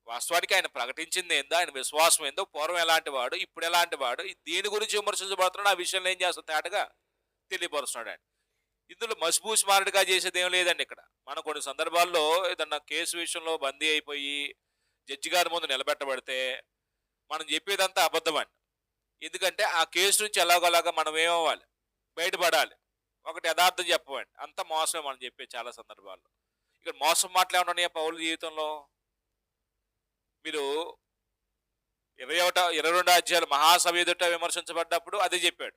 వాస్తవానికి ఆయన ప్రకటించింది ఏందో, ఆయన విశ్వాసం ఏందో, పూర్వం ఎలాంటి వాడు, ఇప్పుడు ఎలాంటి వాడు, దీని గురించి విమర్శించబడుతున్నాడు, ఆ విషయంలో ఏం చేస్తాడు తేటగా తెలియపరుస్తున్నాడు ఆయన. ఇందులో మసిపూసి మారడుగా చేసేది ఏం లేదండి. ఇక్కడ మనం కొన్ని సందర్భాల్లో ఏదన్నా కేసు విషయంలో బందీ అయిపోయి జడ్జి గారి ముందు నిలబెట్టబడితే మనం చెప్పేదంతా అబద్ధం అండి. ఎందుకంటే ఆ కేసు నుంచి ఎలాగోలాగా మనం ఏమవ్వాలి, బయటపడాలి. ఒకటి యథార్థం చెప్పమండి, అంత మోసమే మనం చెప్పే చాలా సందర్భాల్లో. ఇక్కడ మోసం మాటలు ఏమన్నా ఉన్నాయా పౌలు జీవితంలో? మీరు 22 అధ్యాయాలు మహాసభ ఎదుట విమర్శించబడ్డప్పుడు అదే చెప్పాడు.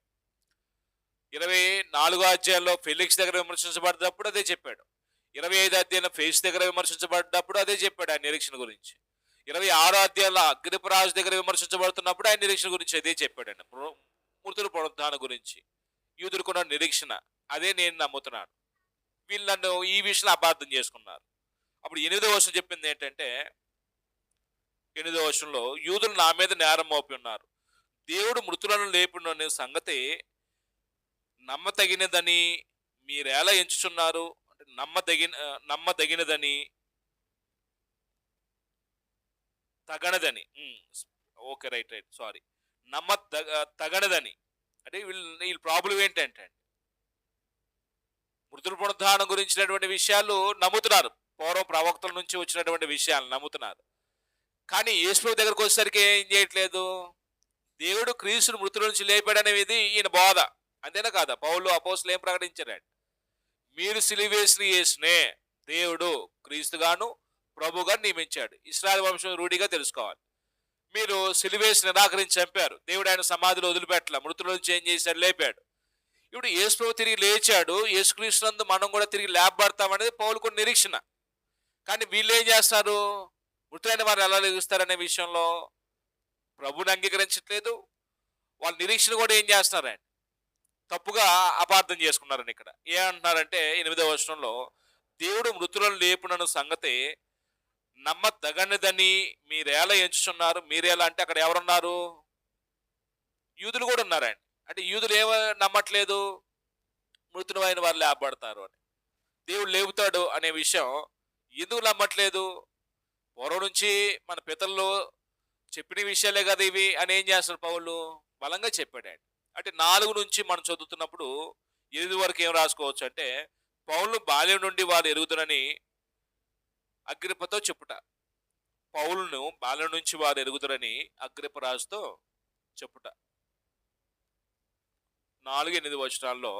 24 అధ్యాయంలో ఫెలిక్స్ దగ్గర విమర్శించబడ్డప్పుడు అదే చెప్పాడు. 25 అధ్యాయంలో ఫేస్ దగ్గర విమర్శించబడ్డప్పుడు అదే చెప్పాడు ఆయన నిరీక్షణ గురించి. 26 అధ్యాయంలో అగ్రిపరాజు దగ్గర విమర్శించబడుతున్నప్పుడు ఆయన నిరీక్షణ గురించి అదే చెప్పాడండి. మృతుల పునరుద్ధానం గురించి యూదులకున్న నిరీక్షణ అదే నేను నమ్ముతున్నాను. వీళ్ళు నన్ను ఈ విషయంలో అపార్థం చేసుకున్నారు. అప్పుడు 8వ వచనం చెప్పింది ఏంటంటే, 8వ వచనంలో యూదులు నా మీద నేరం మోపి ఉన్నారు, దేవుడు మృతులను లేపిన సంగతి నమ్మతగినదని మీరెలా ఎంచుచున్నారు? అంటే నమ్మదగినదని తగనదని, ఓకే రైట్ సారీ, తగనదని. అంటే వీళ్ళ ప్రాబ్లం ఏంటంటే మృతుల పునరుద్ధానం గురించినటువంటి విషయాలు నమ్ముతున్నారు, పూర్వం ప్రవక్తల నుంచి వచ్చినటువంటి విషయాలు నమ్ముతున్నారు. కానీ యేసు దగ్గరకు వచ్చేసరికి ఏం చేయట్లేదు, దేవుడు క్రీస్తును మృతుల నుంచి లేపాడనేది ఈయన బోధ. అంతేనా కాదా? పౌలు అపోస్తులు ఏం ప్రకటించారండి? మీరు సిలువేసిన యేసునే దేవుడు క్రీస్తుగాను ప్రభుగా నియమించాడు. ఇశ్రాయేలు వంశం రూఢిగా తెలుసుకోవాలి. మీరు సిలువేసి నిరాకరించి చంపారు, దేవుడు ఆయన సమాధిలో వదిలిపెట్టలే, మృతుల నుంచి ఏం చేశాడు, లేపాడు. ఇప్పుడు యేసు ప్రభు తిరిగి లేచాడు, యేసుక్రీస్తునందు మనం కూడా తిరిగి లేపబడతామనేది పౌలుకు నిరీక్షణ. కానీ వీళ్ళు ఏం చేస్తారు, మృతులైన వారు ఎలా లెగుస్తారనే విషయంలో ప్రభుని అంగీకరించట్లేదు. వాళ్ళ నిరీక్షణ కూడా ఏం చేస్తున్నారండి, తప్పుగా అపార్థం చేసుకున్నారని. ఇక్కడ ఏమంటున్నారంటే 8వ వచనంలో, దేవుడు మృతులను లేపునను సంగతి నమ్మదగనిదని మీరేలా ఎంచుచున్నారు? మీరేలా అంటే అక్కడ ఎవరున్నారు? యూదులు కూడా ఉన్నారండి. అంటే యూదులు ఏమో నమ్మట్లేదు, మృతులు అయిన వారు లేపబడతారు అని, దేవుడు లేపుతాడు అనే విషయం ఎందుకు నమ్మట్లేదు? పూర్వం నుంచి మన పితరులు చెప్పిన విషయాలే కదా ఇవి అని ఏం చేస్తారు పౌలు బలంగా చెప్పాడు. అంటే 4 నుంచి మనం చదువుతున్నప్పుడు 8 వరకు ఏం రాసుకోవచ్చు అంటే, పౌలు బాల్యం నుండి వారు ఎరుగుదరని అగ్రిప్పతో చెప్పుట. పౌలును బాల్యం నుంచి వారు ఎరుగుదరని అగ్రిప్పరాజుతో చెప్పుట. 4-8 వచనాల్లో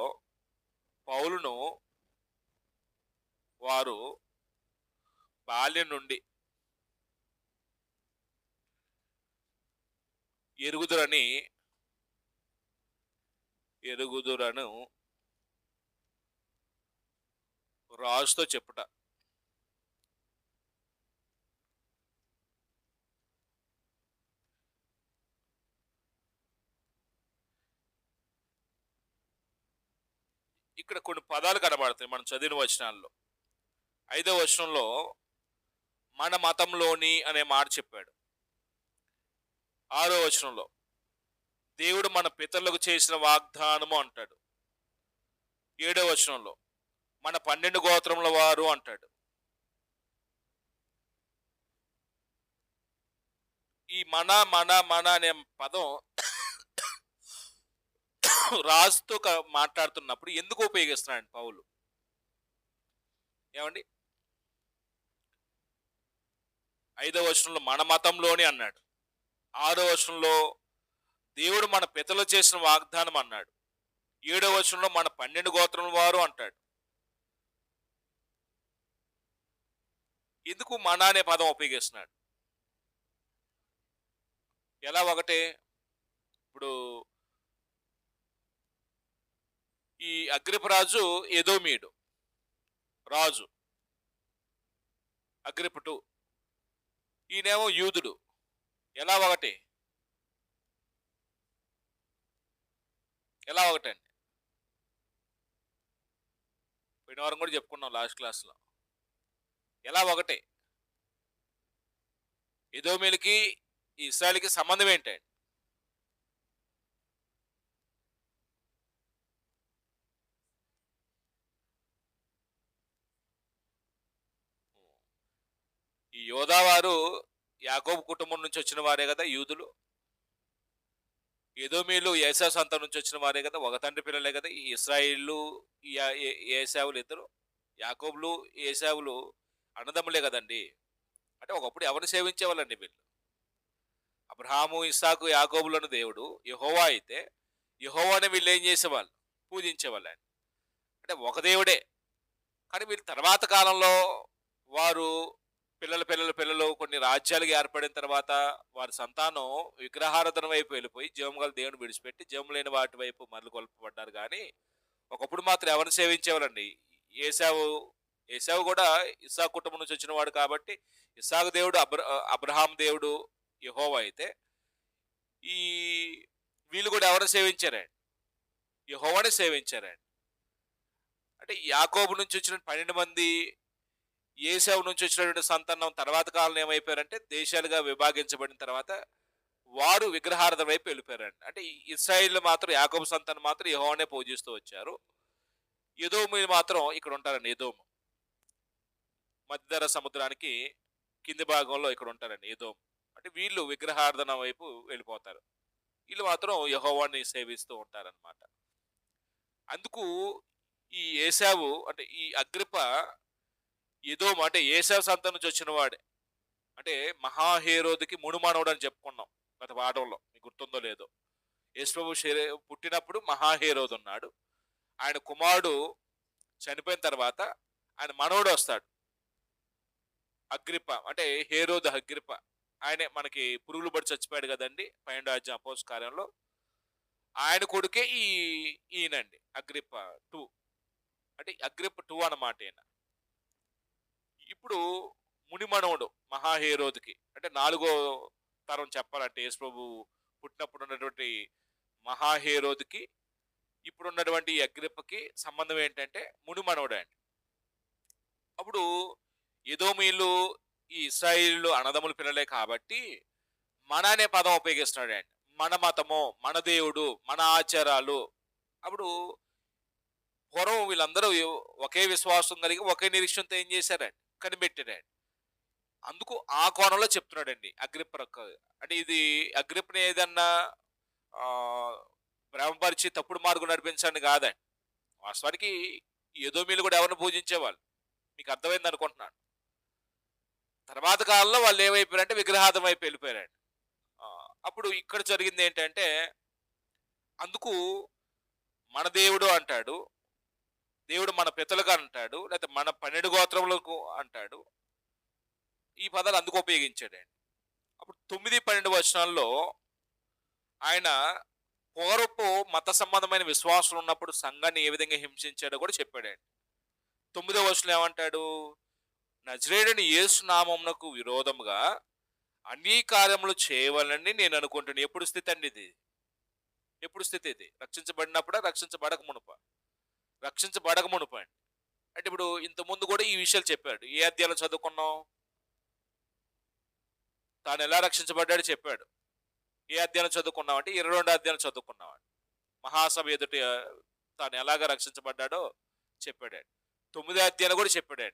పౌలును వారు బాల్యం నుండి ఎరుగుదురను రాజుతో చెప్పుట. ఇక్కడ కొన్ని పదాలు కనబడతాయి మనం చదివిన వచనాల్లో. 5వ వచనంలో మన మతంలోని అనే మాట చెప్పాడు. 6వ వచనంలో దేవుడు మన పితరులకు చేసిన వాగ్దానము అంటాడు. 7వ వచనంలో మన 12 గోత్రముల వారు అంటాడు. ఈ మన మన మన అనే పదం రాజుతో మాట్లాడుతున్నప్పుడు ఎందుకు ఉపయోగిస్తున్నాడు పౌలు? ఏమండి? 5వ వచనంలో మన మతంలోని అన్నాడు. 6వ వచనంలో దేవుడు మన పితలు చేసిన వాగ్దానం అన్నాడు. 7వ వచనంలో మన 12 గోత్రముల వారు అంటాడు. ఎందుకు మన అనే పదం ఉపయోగిస్తున్నాడు? ఎలా ఒకటే? ఇప్పుడు ఈ అగ్రిపరాజు ఎదోమీయుడు రాజు, అగ్రిప 2. ఈయనేమో యూదుడు. ఎలా ఒకటే? ఎలా ఒకటండి? పోయిన వారం కూడా చెప్పుకున్నాం లాస్ట్ క్లాస్లో. ఎలా ఒకటే? ఎదోమీయులకి ఇశ్రాయేలుకి సంబంధం ఏంటండి? ఈ యోధావారు యాకోబు కుటుంబం నుంచి వచ్చిన వారే కదా యూదులు. ఎదోమీయులు ఏశావు సంతానం నుంచి వచ్చిన వారే కదా, ఒక తండ్రి పిల్లలే కదా. ఈ ఇశ్రాయేలు ఏశావులు ఇద్దరు, యాకోబులు ఏశావులు అన్నదమ్ములే కదండి. అంటే ఒకప్పుడు ఎవరిని సేవించేవాళ్ళండి వీళ్ళు? అబ్రహాము, ఇస్సాకు, యాకోబులను దేవుడు యెహోవా అయితే, యెహోవాని వీళ్ళు ఏం చేసేవాళ్ళు? పూజించేవాళ్ళండి. అంటే ఒక దేవుడే. కానీ వీళ్ళు తర్వాత కాలంలో వారు పిల్లలు కొన్ని రాజ్యాలుగా ఏర్పడిన తర్వాత వారి సంతానం విగ్రహారాధన వైపు వెళ్ళిపోయి జీవం గల దేవుని విడిచిపెట్టి జీవం లేని వాటి వైపు మరలు కొల్పబడ్డారు. కానీ ఒకప్పుడు మాత్రం ఎవరిని సేవించేవాళ్ళండి? ఏశావు. ఏశావు కూడా ఇస్సాకు కుటుంబం నుంచి వచ్చిన వాడు కాబట్టి ఇస్సాకు దేవుడు అబ్రహాం దేవుడు యెహోవా అయితే, ఈ వీళ్ళు కూడా ఎవరిని సేవించారండి? యెహోవాని సేవించారండి. అంటే యాకోబు నుంచి వచ్చిన 12 మంది, ఏశావు నుంచి వచ్చినటువంటి సంతానం తర్వాత కాలంలో ఏమైపోయారంటే దేశాలుగా విభాగించబడిన తర్వాత వారు విగ్రహారాధన వైపు వెళ్ళిపోయారండి. అంటే ఇశ్రాయేల్ మాత్రం, యాకోబు సంతానం మాత్రం యెహోవానే పూజిస్తూ వచ్చారు. ఎదోము మాత్రం ఇక్కడ ఉంటారండి. ఎదోము మధ్యధర సముద్రానికి కింది భాగంలో ఇక్కడ ఉంటారండి. ఎదోము అంటే వీళ్ళు విగ్రహారాధన వైపు వెళ్ళిపోతారు. వీళ్ళు మాత్రం యెహోవాని సేవిస్తూ ఉంటారన్నమాట. అందుకు ఈ ఏశావు అంటే ఈ అగ్రిప్ప ఎదోము అంటే ఏశావు సంతానం నుంచి వచ్చిన వాడే. అంటే మహాహేరోదుకి మునుమానవుడు అని చెప్పుకున్నాం గత పాఠంలో, మీకు గుర్తుందో లేదో. యేసుప్రభు పుట్టినప్పుడు మహాహేరోదు ఉన్నాడు. ఆయన కుమారుడు చనిపోయిన తర్వాత ఆయన మనవడు వస్తాడు, అగ్రిప్ప. అంటే హేరోదు అగ్రిప్ప. ఆయనే మనకి పురుగులు పడి చచ్చిపోయాడు కదండి 12వ అధ్యాయం అపోస్తలుల కార్యంలో. ఆయన కొడుకే ఈయనండి అగ్రిప్ప 2. అంటే అగ్రిప్ప 2 అన్నమాట ఈయన. ఇప్పుడు మునిమనవుడు మహాహేరోదుకి, అంటే 4వ తరం చెప్పాలంటే యేసుప్రభు పుట్టినప్పుడు ఉన్నటువంటి మహాహేరోదుకి ఇప్పుడున్నటువంటి అగ్రిప్పకి సంబంధం ఏంటంటే మునిమనవుడు అండి. అప్పుడు ఎదోమీయులు ఈ ఇశ్రాయేలు అన్నదమ్ముల పిల్లలే కాబట్టి మన అనే పదం ఉపయోగిస్తున్నాడు అండి. మన మతము, మన దేవుడు, మన ఆచారాలు. అప్పుడు పూర్వం వీళ్ళందరూ ఒకే విశ్వాసం కలిగి ఒకే నిరీక్షణతో ఏం చేశారండి? కనిపెట్టారండి. అందుకు ఆ కోణంలో చెప్తున్నాడండి అగ్రిప్ప. అంటే ఇది అగ్రిప్పని ఏదన్నా భ్రమపరిచి తప్పుడు మార్గం నడిపించండి కాదండి. వాస్తవానికి ఎదోమీయులు కూడా ఎవరిని పూజించేవాళ్ళు, మీకు అర్థమైంది అనుకుంటున్నాను. తర్వాత కాలంలో వాళ్ళు ఏమైపోయారంటే విగ్రహార్థం వైపు వెళ్ళిపోయారండి. అప్పుడు ఇక్కడ జరిగింది ఏంటంటే, అందుకు మన దేవుడు అంటాడు, దేవుడు మన పితలకు అంటాడు, లేకపోతే మన 12 గోత్రములకు అంటాడు. ఈ పదాలు అందుకు ఉపయోగించాడండి. అప్పుడు 9, 12 వచనాల్లో ఆయన పూర్వపు మత సంబంధమైన విశ్వాసం ఉన్నప్పుడు సంఘాన్ని ఏ విధంగా హింసించాడో కూడా చెప్పాడండి. 9వ వచనంలో ఏమంటాడు? నజరేయుడైన యేసు నామమునకు విరోధముగా అన్ని కార్యములు చేయవాలని నేను అనుకుంటున్నాను. ఎప్పుడు స్థితి అండి ఇది? ఎప్పుడు స్థితి ఇది? రక్షించబడినప్పుడా, రక్షించబడక మునుప? రక్షించబడక మునుప అండి. అంటే ఇప్పుడు ఇంత ముందు కూడా ఈ విషయాలు చెప్పాడు. ఏ అధ్యాయంలో చదువుకున్నాం? తాను ఎలా రక్షించబడ్డాడు చెప్పాడు. ఏ అధ్యాయంలో చదువుకున్నాం అంటే 22వ అధ్యాయంలో చదువుకున్నాం. మహాసభ ఎదుటి తాను ఎలాగ రక్షించబడ్డాడో చెప్పాడు. 9వ అధ్యాయంలో కూడా చెప్పాడు.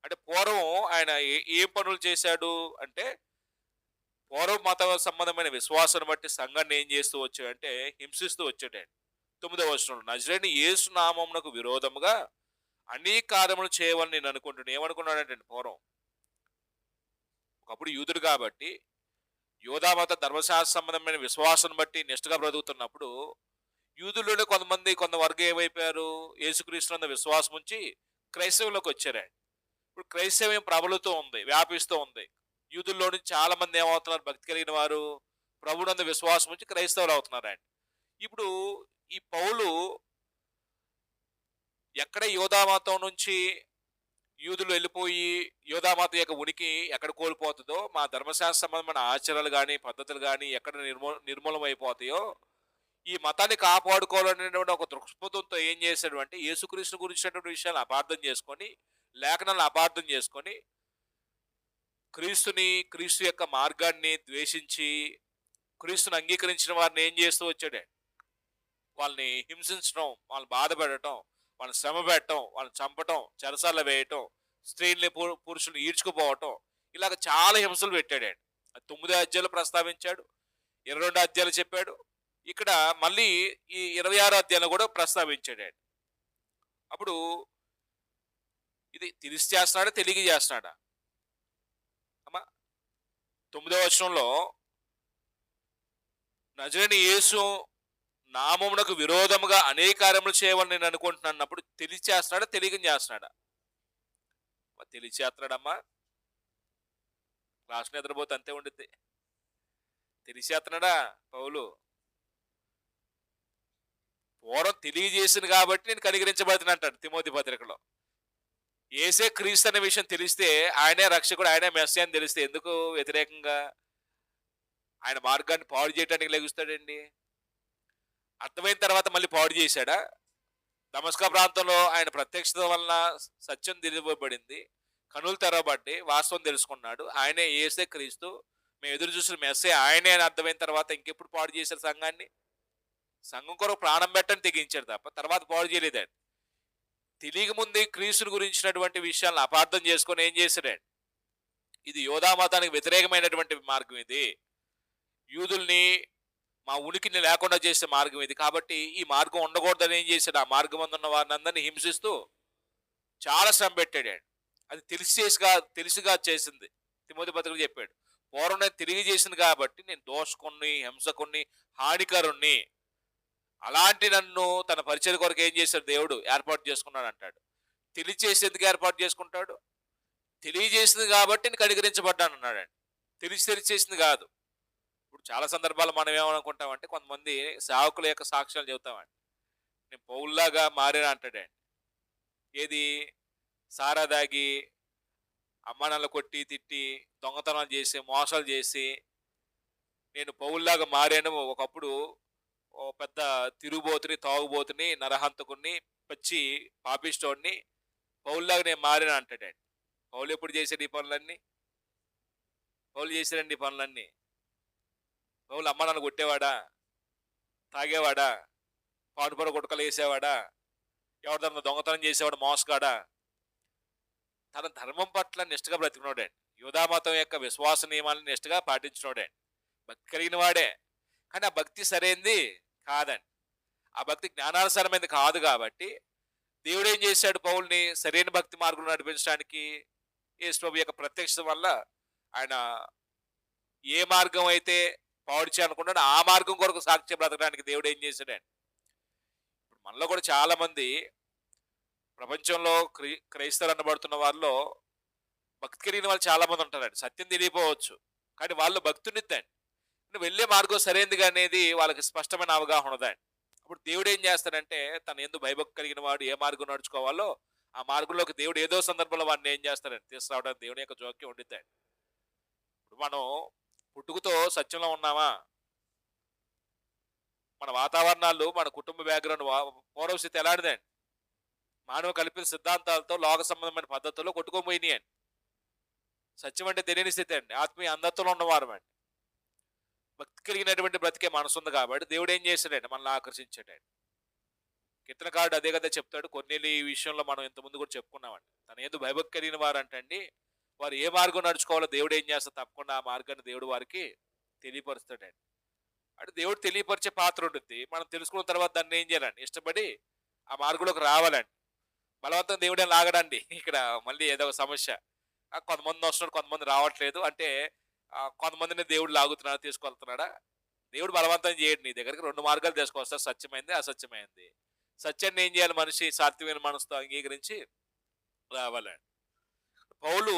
అంటే పూర్వం ఆయన ఏం పనులు చేశాడు అంటే, పూర్వ మత సంబంధమైన విశ్వాసాన్ని బట్టి సంఘాన్ని ఏం చేస్తూ వచ్చాడంటే హింసిస్తూ వచ్చాడండి. 9వ వచనంలో నజరేయుడైన యేసు నామమునకు విరోధముగా అనేక కార్యములు చేయవని నేను అనుకుంటున్నాను. ఏమనుకున్నాడంటే పూర్వం ఒకప్పుడు యూదుడు కాబట్టి యోధామత ధర్మశాస్త్ర సంబంధమైన విశ్వాసం బట్టి నిష్ఠగా బ్రతుకుతున్నప్పుడు యూదుల్లోనే కొంత వర్గం ఏమైపోయారు, యేసుక్రీస్తున్న విశ్వాసం ఉంచి క్రైస్తవంలోకి వచ్చారండి. ఇప్పుడు క్రైస్తవం ప్రబలుతూ ఉంది, వ్యాపిస్తూ ఉంది. యూదుల్లో నుంచి చాలా మంది ఏమవుతున్నారు, భక్తి కలిగిన వారు ప్రభునందు విశ్వాసం ఉంచి క్రైస్తవులు అవుతున్నారండి. ఇప్పుడు ఈ పౌలు ఎక్కడ యోధామతం నుంచి యూదులు వెళ్ళిపోయి యోధామత యొక్క ఉనికి ఎక్కడ కోల్పోతుందో, మా ధర్మశాస్త్ర సంబంధమైన ఆచారాలు కానీ పద్ధతులు కానీ ఎక్కడ నిర్మూలం అయిపోతాయో, ఈ మతాన్ని కాపాడుకోవాలనేటువంటి ఒక దృక్పథంతో ఏం చేశాడు అంటే యేసుక్రీస్తు గురించినటువంటి విషయాలు అపార్థం చేసుకొని, లేఖనాలను అపార్థం చేసుకొని, క్రీస్తు యొక్క మార్గాన్ని ద్వేషించి క్రీస్తుని అంగీకరించిన వారిని ఏం చేస్తూ వచ్చాడే, వాళ్ళని హింసించడం, వాళ్ళని బాధ పెట్టడం, వాళ్ళని శ్రమ పెట్టడం, వాళ్ళని చంపటం, చెరసాల వేయటం, స్త్రీల్ని పురుషుల్ని ఈడ్చుకుపోవటం, ఇలాగ చాలా హింసలు పెట్టాడు. 9వ అధ్యాయంలో ప్రస్తావించాడు, 22వ అధ్యాయంలో చెప్పాడు, ఇక్కడ మళ్ళీ ఈ 26వ అధ్యాయంలో కూడా ప్రస్తావించాడు. అప్పుడు ఇది తెలిసి చేస్తున్నాడా తెలియక చేస్తున్నాడా అమ్మా? 9వ వచనంలో నజరేయుడైన యేసు నామమునకు విరోధముగా అనేక కార్యములు చేయవని నేను అనుకుంటున్నప్పుడు తెలిసి చేస్తున్నాడా తెలియక చేస్తున్నాడా? తెలిసి చేస్తున్నాడమ్మా. క్లాస్ నిద్రపోతే అంతే ఉండిద్ది. తెలిసి చేస్తున్నాడా పౌలు? పూర్వం తెలియజేసింది కాబట్టి నేను కనికరించబడుతున్నా అంటాడు తిమోతి పత్రికలో. యేసే క్రీస్తు అనే విషయం తెలిస్తే, ఆయనే రక్షకుడు, ఆయనే మెస్సీ అని తెలిస్తే ఎందుకు వ్యతిరేకంగా ఆయన మార్గాన్ని పాడు చేయడానికి లెగుస్తాడండి? అర్థమైన తర్వాత మళ్ళీ పాడు చేశాడా? దమస్కా ప్రాంతంలో ఆయన ప్రత్యక్షత వలన సత్యం తెలియబడింది, కనులు తెరవబడి వాస్తవం తెలుసుకున్నాడు, ఆయనే యేసే క్రీస్తు, మేము ఎదురు చూసిన మెస్సే ఆయనే అని అర్థమైన తర్వాత ఇంకెప్పుడు పాడు చేశారు సంఘాన్ని? సంఘం కొరకు ప్రాణం పెట్టని తెగించాడు తప్ప తర్వాత పాడు చేయలేదండి. తెలియక ముందే క్రీస్తుని గురించినటువంటి విషయాలను అపార్థం చేసుకొని ఏం చేశాడండి? ఇది యోధా మతానికి వ్యతిరేకమైనటువంటి మార్గం, ఇది యూదుల్ని మా ఉనికిని లేకుండా చేసే మార్గం ఇది, కాబట్టి ఈ మార్గం ఉండకూడదని ఏం చేశాడు? ఆ మార్గం ఉన్న వారిని అందరినీ హింసిస్తూ చాలా శ్రమ పెట్టాడు. అది తెలిసిగా చేసింది. తిమోతి పత్రికలో చెప్పాడు, పూర్వం నేను తిరిగి చేసింది కాబట్టి నేను దోషకుణ్ణి, హింసకుణ్ణి, హానికరుణ్ణి, అలాంటి నన్ను తన పరిచయ కొరకు ఏం చేశాడు? దేవుడు ఏర్పాటు చేసుకున్నాడు అంటాడు. తెలియచేసేందుకు ఏర్పాటు చేసుకుంటాడు? తెలియజేసింది కాబట్టి నేను కనికరించబడ్డాను అన్నాడు. తెలియచేసింది కాదు. ఇప్పుడు చాలా సందర్భాలు మనం ఏమనుకుంటామంటే, కొంతమంది సేవకుల యొక్క సాక్ష్యాలు చెబుతామండి. నేను పౌల్లాగా మారినా అంటాడండి. ఏది? సారా దాగి, అమ్మానాన్నలు కొట్టి తిట్టి, దొంగతనాలు చేసి, మోసాలు చేసి, నేను పౌల్లాగా మారాను, ఒకప్పుడు ఓ పెద్ద తిరుగుబోతుని, తాగుబోతుని, నరహంతకుని, పచ్చి పాపిస్టోడిని, పౌల్లాగా నేను మారిన అంటాడండి. పౌలు ఎప్పుడు చేశాడు ఈ పనులన్నీ? పౌలు చేశాడండి ఈ పనులన్నీ. పౌలు అమ్మ నాన్న కొట్టేవాడా? తాగేవాడా? పాడుపర గుటకలు వేసేవాడా? ఎవరిదన్నా దొంగతనం చేసేవాడు? మోసగాడా? తన ధర్మం పట్ల నిష్ఠగా బ్రతికినోడండి. యూదామతం యొక్క విశ్వాస నియమాలను నిష్ఠగా పాటించినోడండి. భక్తి కలిగిన వాడే. కానీ ఆ భక్తి సరైంది కాదండి. ఆ భక్తి జ్ఞానానుసారమైనది కాదు. కాబట్టి దేవుడు ఏం చేశాడు? పౌల్ని సరైన భక్తి మార్గంలో నడిపించడానికి యేసు ప్రభు యొక్క ప్రత్యక్షత వల్ల ఆయన ఏ మార్గం అయితే పాడు చేయాలనుకుంటాడో ఆ మార్గం కొరకు సాక్ష్యం బ్రతకడానికి దేవుడు ఏం చేశాడండి? ఇప్పుడు మనలో కూడా చాలా మంది ప్రపంచంలో క్రైస్తవులు అనబడుతున్న వారిలో భక్తి కలిగిన వాళ్ళు చాలా మంది ఉంటారండి. సత్యం తెలియపోవచ్చు, కానీ వాళ్ళు భక్తునిద్దండి. వెళ్ళే మార్గం సరైనది అనేది వాళ్ళకి స్పష్టమైన అవగాహన ఉన్నదండి. అప్పుడు దేవుడు ఏం చేస్తాడంటే, తను ఎందుకు భయభక్తి కలిగిన వాడు ఏ మార్గం నడుచుకోవాలో ఆ మార్గంలోకి దేవుడు ఏదో సందర్భంలో వాడిని ఏం చేస్తాడండి? తీసుకురావడానికి దేవుని యొక్క జోక్యం ఉండిద్దండి. ఇప్పుడు మనం పుట్టుకతో సత్యంలో ఉన్నామా? మన వాతావరణాలు, మన కుటుంబ బ్యాక్గ్రౌండ్, పూర్వస్థితి ఎలాంటిదండి? మానవ కల్పిత సిద్ధాంతాలతో, లోక సంబంధమైన పద్ధతుల్లో కొట్టుకోపోయినాయండి. సత్యం అంటే తెలియని స్థితి అండి. ఆత్మీయ అంధత్వంలో ఉన్నవారు అండి. భక్తి కలిగినటువంటి బ్రతికే మనసు ఉంది కాబట్టి దేవుడు ఏం చేశాడండి? మనల్ని ఆకర్షించాడండి. కీర్తనకారుడు అదే కదా చెప్తాడు. కొర్నేలి ఈ విషయంలో మనం ఇంతకుముందు కూడా చెప్పుకున్నామండి. తన యందు భయభక్తి కలిగిన వారంటండి, వారు ఏ మార్గం నడుచుకోవాలో దేవుడు ఏం చేస్తాడు, తప్పకుండా ఆ మార్గాన్ని దేవుడు వారికి తెలియపరుస్తాడండి. అంటే దేవుడు తెలియపరిచే పాత్ర ఉంటుంది. మనం తెలుసుకున్న తర్వాత దాన్ని ఏం చేయాలండి, ఇష్టపడి ఆ మార్గంలోకి రావాలండి. బలవంతం దేవుడే లాగడండి. ఇక్కడ మళ్ళీ ఏదో ఒక సమస్య. కొంతమంది వస్తున్నారు, కొంతమంది రావట్లేదు అంటే కొంతమందిని దేవుడు లాగుతున్నాడా, తీసుకెళ్తున్నాడా? దేవుడు బలవంతం చేయడు. నీ దగ్గరికి 2 మార్గాలు తీసుకొస్తాడు, సత్యమైంది, అసత్యమైంది. సత్యాన్ని ఏం చేయాలి, మనిషి సాత్వికమైన మనసుతో అంగీకరించి రావాలండి. పౌలు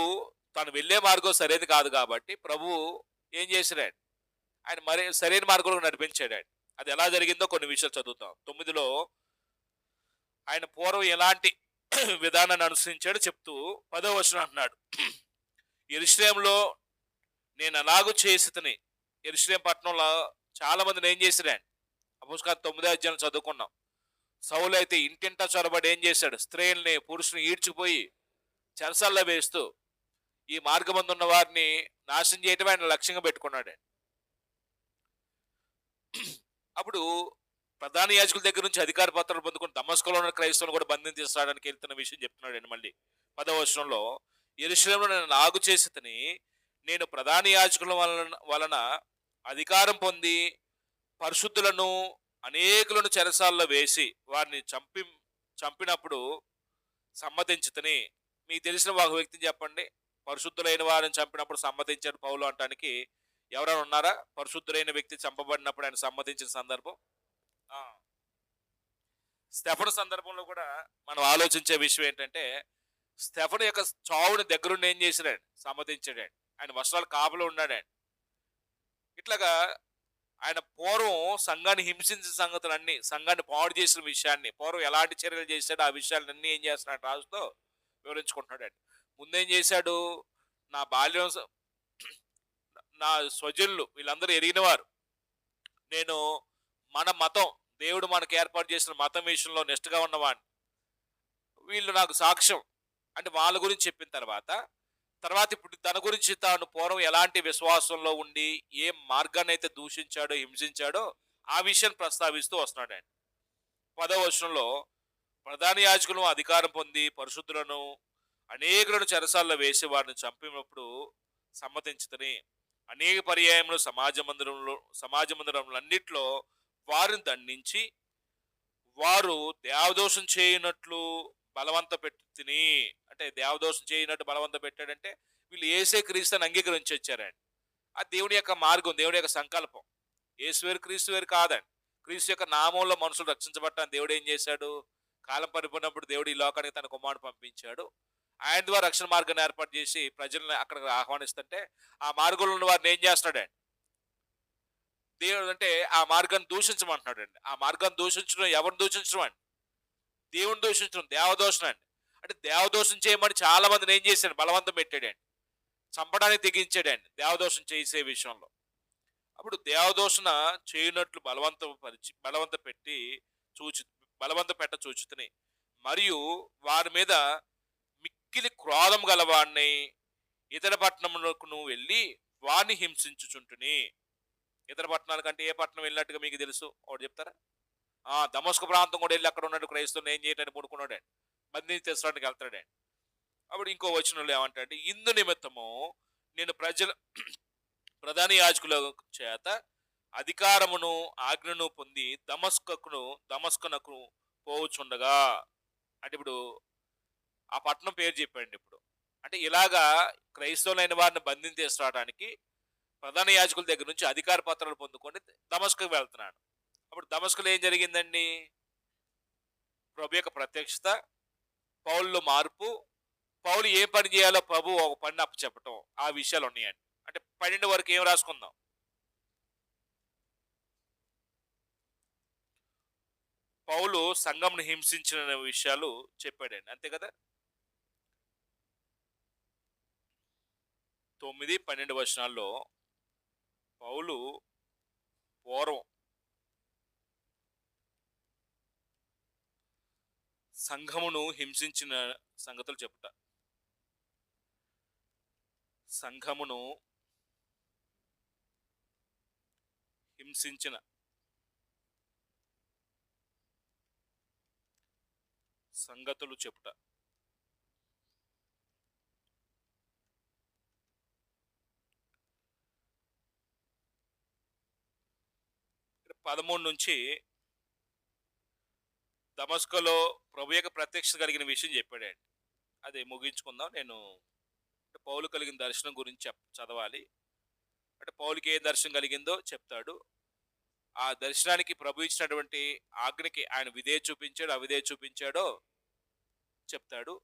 తను వెళ్ళే మార్గం సరైనది కాదు కాబట్టి ప్రభు ఏం చేశాడు, ఆయన మరి సరైన మార్గంలో నడిపించాడు. అది ఎలా జరిగిందో కొన్ని విషయాలు చదువుతాం. 9లో ఆయన పూర్వం ఎలాంటి విధానాన్ని అనుసరించాడో చెప్తూ 10వ వచనం అంటున్నాడు, యెరూషలేములో నేను అలాగూ చేసితిని. యెరూషలేం పట్టణంలో చాలా మందిని ఏం చేశాడు, అపోస్తలుల 9వ అధ్యాయం చదువుకున్నాం. సౌలు అయితే ఇంటింటా చొరబడి ఏం చేశాడు, స్త్రీల్ని పురుషుని ఈడ్చిపోయి చెరసాల్లో వేస్తూ ఈ మార్గమందు ఉన్న వారిని నాశనం చేయటమే ఆయన లక్ష్యంగా పెట్టుకున్నాడు. అప్పుడు ప్రధాన యాజకుల దగ్గర నుంచి అధికార పత్రాలు పొందుకుని దమస్కులో ఉన్న క్రైస్తవులను కూడా బంధించడానికి వెళ్తున్న విషయం చెప్తున్నాడు. మళ్ళీ 10వ వచనంలో, యెరూషలేములో నేను నాగు చేసి నేను ప్రధాన యాజకుల వలన అధికారం పొంది పరిశుద్ధులను అనేకులను చెరసాల్లో వేసి వారిని చంపినప్పుడు సమ్మతించుతని. మీకు తెలిసిన ఒక వ్యక్తిని చెప్పండి, పరిశుద్ధులైన వారిని చంపినప్పుడు సమ్మతించాడు పౌలు అంటానికి ఎవరైనా ఉన్నారా? పరిశుద్ధులైన వ్యక్తి చంపబడినప్పుడు ఆయన సమ్మతించిన సందర్భం. స్టెఫను సందర్భంలో కూడా మనం ఆలోచించే విషయం ఏంటంటే, స్టెఫను యొక్క చావుని దగ్గరుండి ఏం చేశాడు, సమ్మతించాడు. ఆయన వస్త్రాలు కాపులో ఉన్నాడు. ఇట్లాగా ఆయన పూర్వం సంఘాన్ని హింసించిన సంగతులన్నీ, సంఘాన్ని పాడు చేసిన విషయాన్ని, పూర్వం ఎలాంటి చర్యలు చేశాడో ఆ విషయాలన్నీ ఏం చేస్తున్నాడు రాజుతో వివరించుకుంటున్నాడు. ముందేం చేశాడు, నా బాల్యం, నా స్వజనులు వీళ్ళందరూ ఎరిగినవారు, నేను మన మతం, దేవుడు మనకు ఏర్పాటు చేసిన మతం విషయంలో నిష్ఠగా ఉన్నవాడిని, వీళ్ళు నాకు సాక్ష్యం అంటే వాళ్ళ గురించి చెప్పిన తర్వాత ఇప్పుడు తన గురించి తాను పూర్వం ఎలాంటి విశ్వాసంలో ఉండి ఏ మార్గాన్ని అయితే దూషించాడో, హింసించాడో ఆ విషయాన్ని ప్రస్తావిస్తూ వస్తున్నాడు. ఆయన 10వ వచనంలో, ప్రధాన యాజకులను అధికారం పొంది పరిశుద్ధులను అనేకులను చెరసాల్లో వేసి వారిని చంపినప్పుడు సమ్మతించుతని. అనేక పర్యాయములు సమాజ మందిరములన్నిట్లో వారిని దండించి వారు దేవదోషం చేయనట్లు బలవంత పెట్టి, అంటే దేవదోషం చేయనట్టు బలవంత పెట్టాడంటే వీళ్ళు యేసే క్రీస్తుని అంగీకరించి వచ్చారండి. ఆ దేవుని యొక్క మార్గం, దేవుని యొక్క సంకల్పం. యేసు వేరు, క్రీస్తు వేరు కాదండి. క్రీస్తు యొక్క నామంలో మనుషులు రక్షించబట్టాలని దేవుడు ఏం చేశాడు, కాలం పరిపడినప్పుడు దేవుడు ఈ లోకానికి తన కుమారుడు పంపించాడు. ఆయన ద్వారా రక్షణ మార్గాన్ని ఏర్పాటు చేసి ప్రజల్ని అక్కడికి ఆహ్వానిస్తుంటే ఆ మార్గంలో ఉన్న వారిని ఏం చేస్తున్నాడండి, దేవుడు అంటే ఆ మార్గాన్ని దూషించమంటున్నాడు అండి. ఆ మార్గాన్ని దూషించడం ఎవరిని దూషించడం అండి, దేవుని దూషించడం, దేవదోషం అండి. అంటే దేవదోషం చేయమని చాలా మందిని ఏం చేశాడు, బలవంతం పెట్టాడండి, చంపడానికి తెగించాడండి దేవదోషం చేసే విషయంలో. అప్పుడు దేవదోషణ చేయనట్లు బలవంత పెట్ట చూచుతని, మరియు వారి మీద మిక్కిలి క్రోధం గలవాడిని ఇతర పట్టణములకు వెళ్ళి వారిని హింసించుచుంటుని. ఇతర పట్టణాల కంటే ఏ పట్టణం వెళ్ళినట్టుగా మీకు తెలుసు, ఒకటి చెప్తారా? దమస్కు ప్రాంతం కూడా వెళ్ళి అక్కడ ఉన్నట్టు క్రైస్తవుని ఏం చేయడానికి పడుకున్నాడు, బంధించి తెచ్చడానికి వెళ్తాడు. అప్పుడు ఇంకో వచనంలో ఏమంటాడు, ఇందు నిమిత్తము నేను ప్రధాన యాజకుల చేత అధికారమును ఆజ్ఞను పొంది దమస్కునకు పోవచ్చుండగా. అంటే ఇప్పుడు ఆ పట్టణం పేరు చెప్పండి. ఇప్పుడు అంటే ఇలాగా క్రైస్తవులైన వారిని బంధించి తీసుకురావడానికి ప్రధాన యాజకుల దగ్గర నుంచి అధికార పత్రాలు పొందుకొని దమస్కుకు వెళ్తున్నాడు. అప్పుడు దమస్కులో ఏం జరిగిందండి, ప్రభు యొక్క ప్రత్యక్షత, పౌలులో మార్పు, పౌలు ఏ పని చేయాలో ప్రభు ఒక పని అప్పచెప్పటం, ఆ విషయాలు ఉన్నాయండి. అంటే 12 వరకు ఏం రాసుకుందాం, పౌలు సంఘంను హింసించిన విషయాలు చెప్పాడండి, అంతే కదా. 9, 12 వచనాల్లో పౌలు పూర్వం సంఘమును హింసించిన సంగతులు చెప్తా. సంఘమును హింసించిన సంగతులు చెప్పుట. 13 నుంచి దమస్కులో ప్రభు యొక్క ప్రత్యక్షత కలిగిన విషయం చెప్పాడండి. అది ముగించుకుందాం. నేను పౌలు కలిగిన దర్శనం గురించి చదవాలి. అంటే పౌలుకి ఏ దర్శనం కలిగిందో చెప్తాడు. ఆ దర్శనానికి ప్రభు ఇచ్చినటువంటి ఆజ్ఞకి ఆయన విధేయత చూపించాడు, అవిధేయత చూపించాడో చెప్తాడు.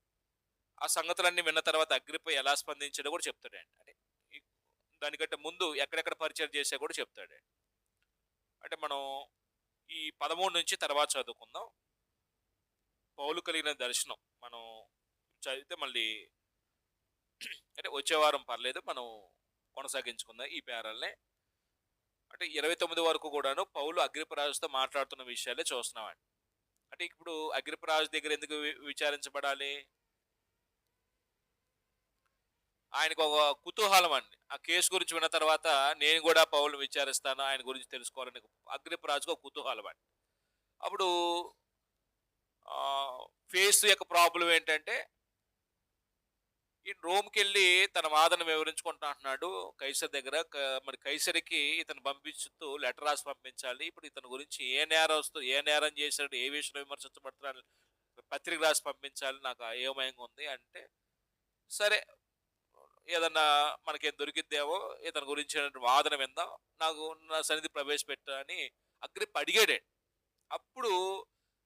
ఆ సంగతులన్నీ విన్న తర్వాత అగ్రిప్ప ఎలా స్పందించాడో కూడా చెప్తాడండి. అంటే దానికంటే ముందు ఎక్కడెక్కడ పరిచయం చేసా కూడా చెప్తాడండి. అంటే మనం ఈ 13 నుంచి తర్వాత చదువుకుందాం. పౌలు కలిగిన దర్శనం మనం చదివితే మళ్ళీ అంటే వచ్చే వారం పర్లేదు, మనం కొనసాగించుకుందాం ఈ పేరాలనే. అంటే 29 వరకు కూడాను పౌలు అగ్రిప్పరాజుతో మాట్లాడుతున్న విషయాలే చూస్తున్నామండి. అంటే ఇప్పుడు అగ్రిప్పరాజు దగ్గర ఎందుకు విచారించబడాలి? ఆయనకు ఒక కుతూహలం అండి. ఆ కేసు గురించి విన్న తర్వాత నేను కూడా పౌలు విచారిస్తాను, ఆయన గురించి తెలుసుకోవాలని అగ్రిప్పరాజుకు ఒక కుతూహలం అండి. అప్పుడు ఫేస్ యొక్క ప్రాబ్లం ఏంటంటే, ఈ రోమ్కి వెళ్ళి తన వాదన వివరించుకుంటా అంటున్నాడు కైసర్ దగ్గర. మరి కైసరికి ఇతను పంపిస్తూ లెటర్ రాసి పంపించాలి. ఇప్పుడు ఇతని గురించి ఏ నేరం చేశాడు, ఏ విషయంలో విమర్శించబడుతున్నాడు పత్రిక రాసి పంపించాలి, నాకు అయోమయంగా ఉంది అంటే, సరే ఏదన్నా మనకేం దొరికిద్దేమో ఇతని గురించి వాదన విందాం, నాకు నా సన్నిధి ప్రవేశపెట్టా అని అగ్రిప్ప అడిగాడే. అప్పుడు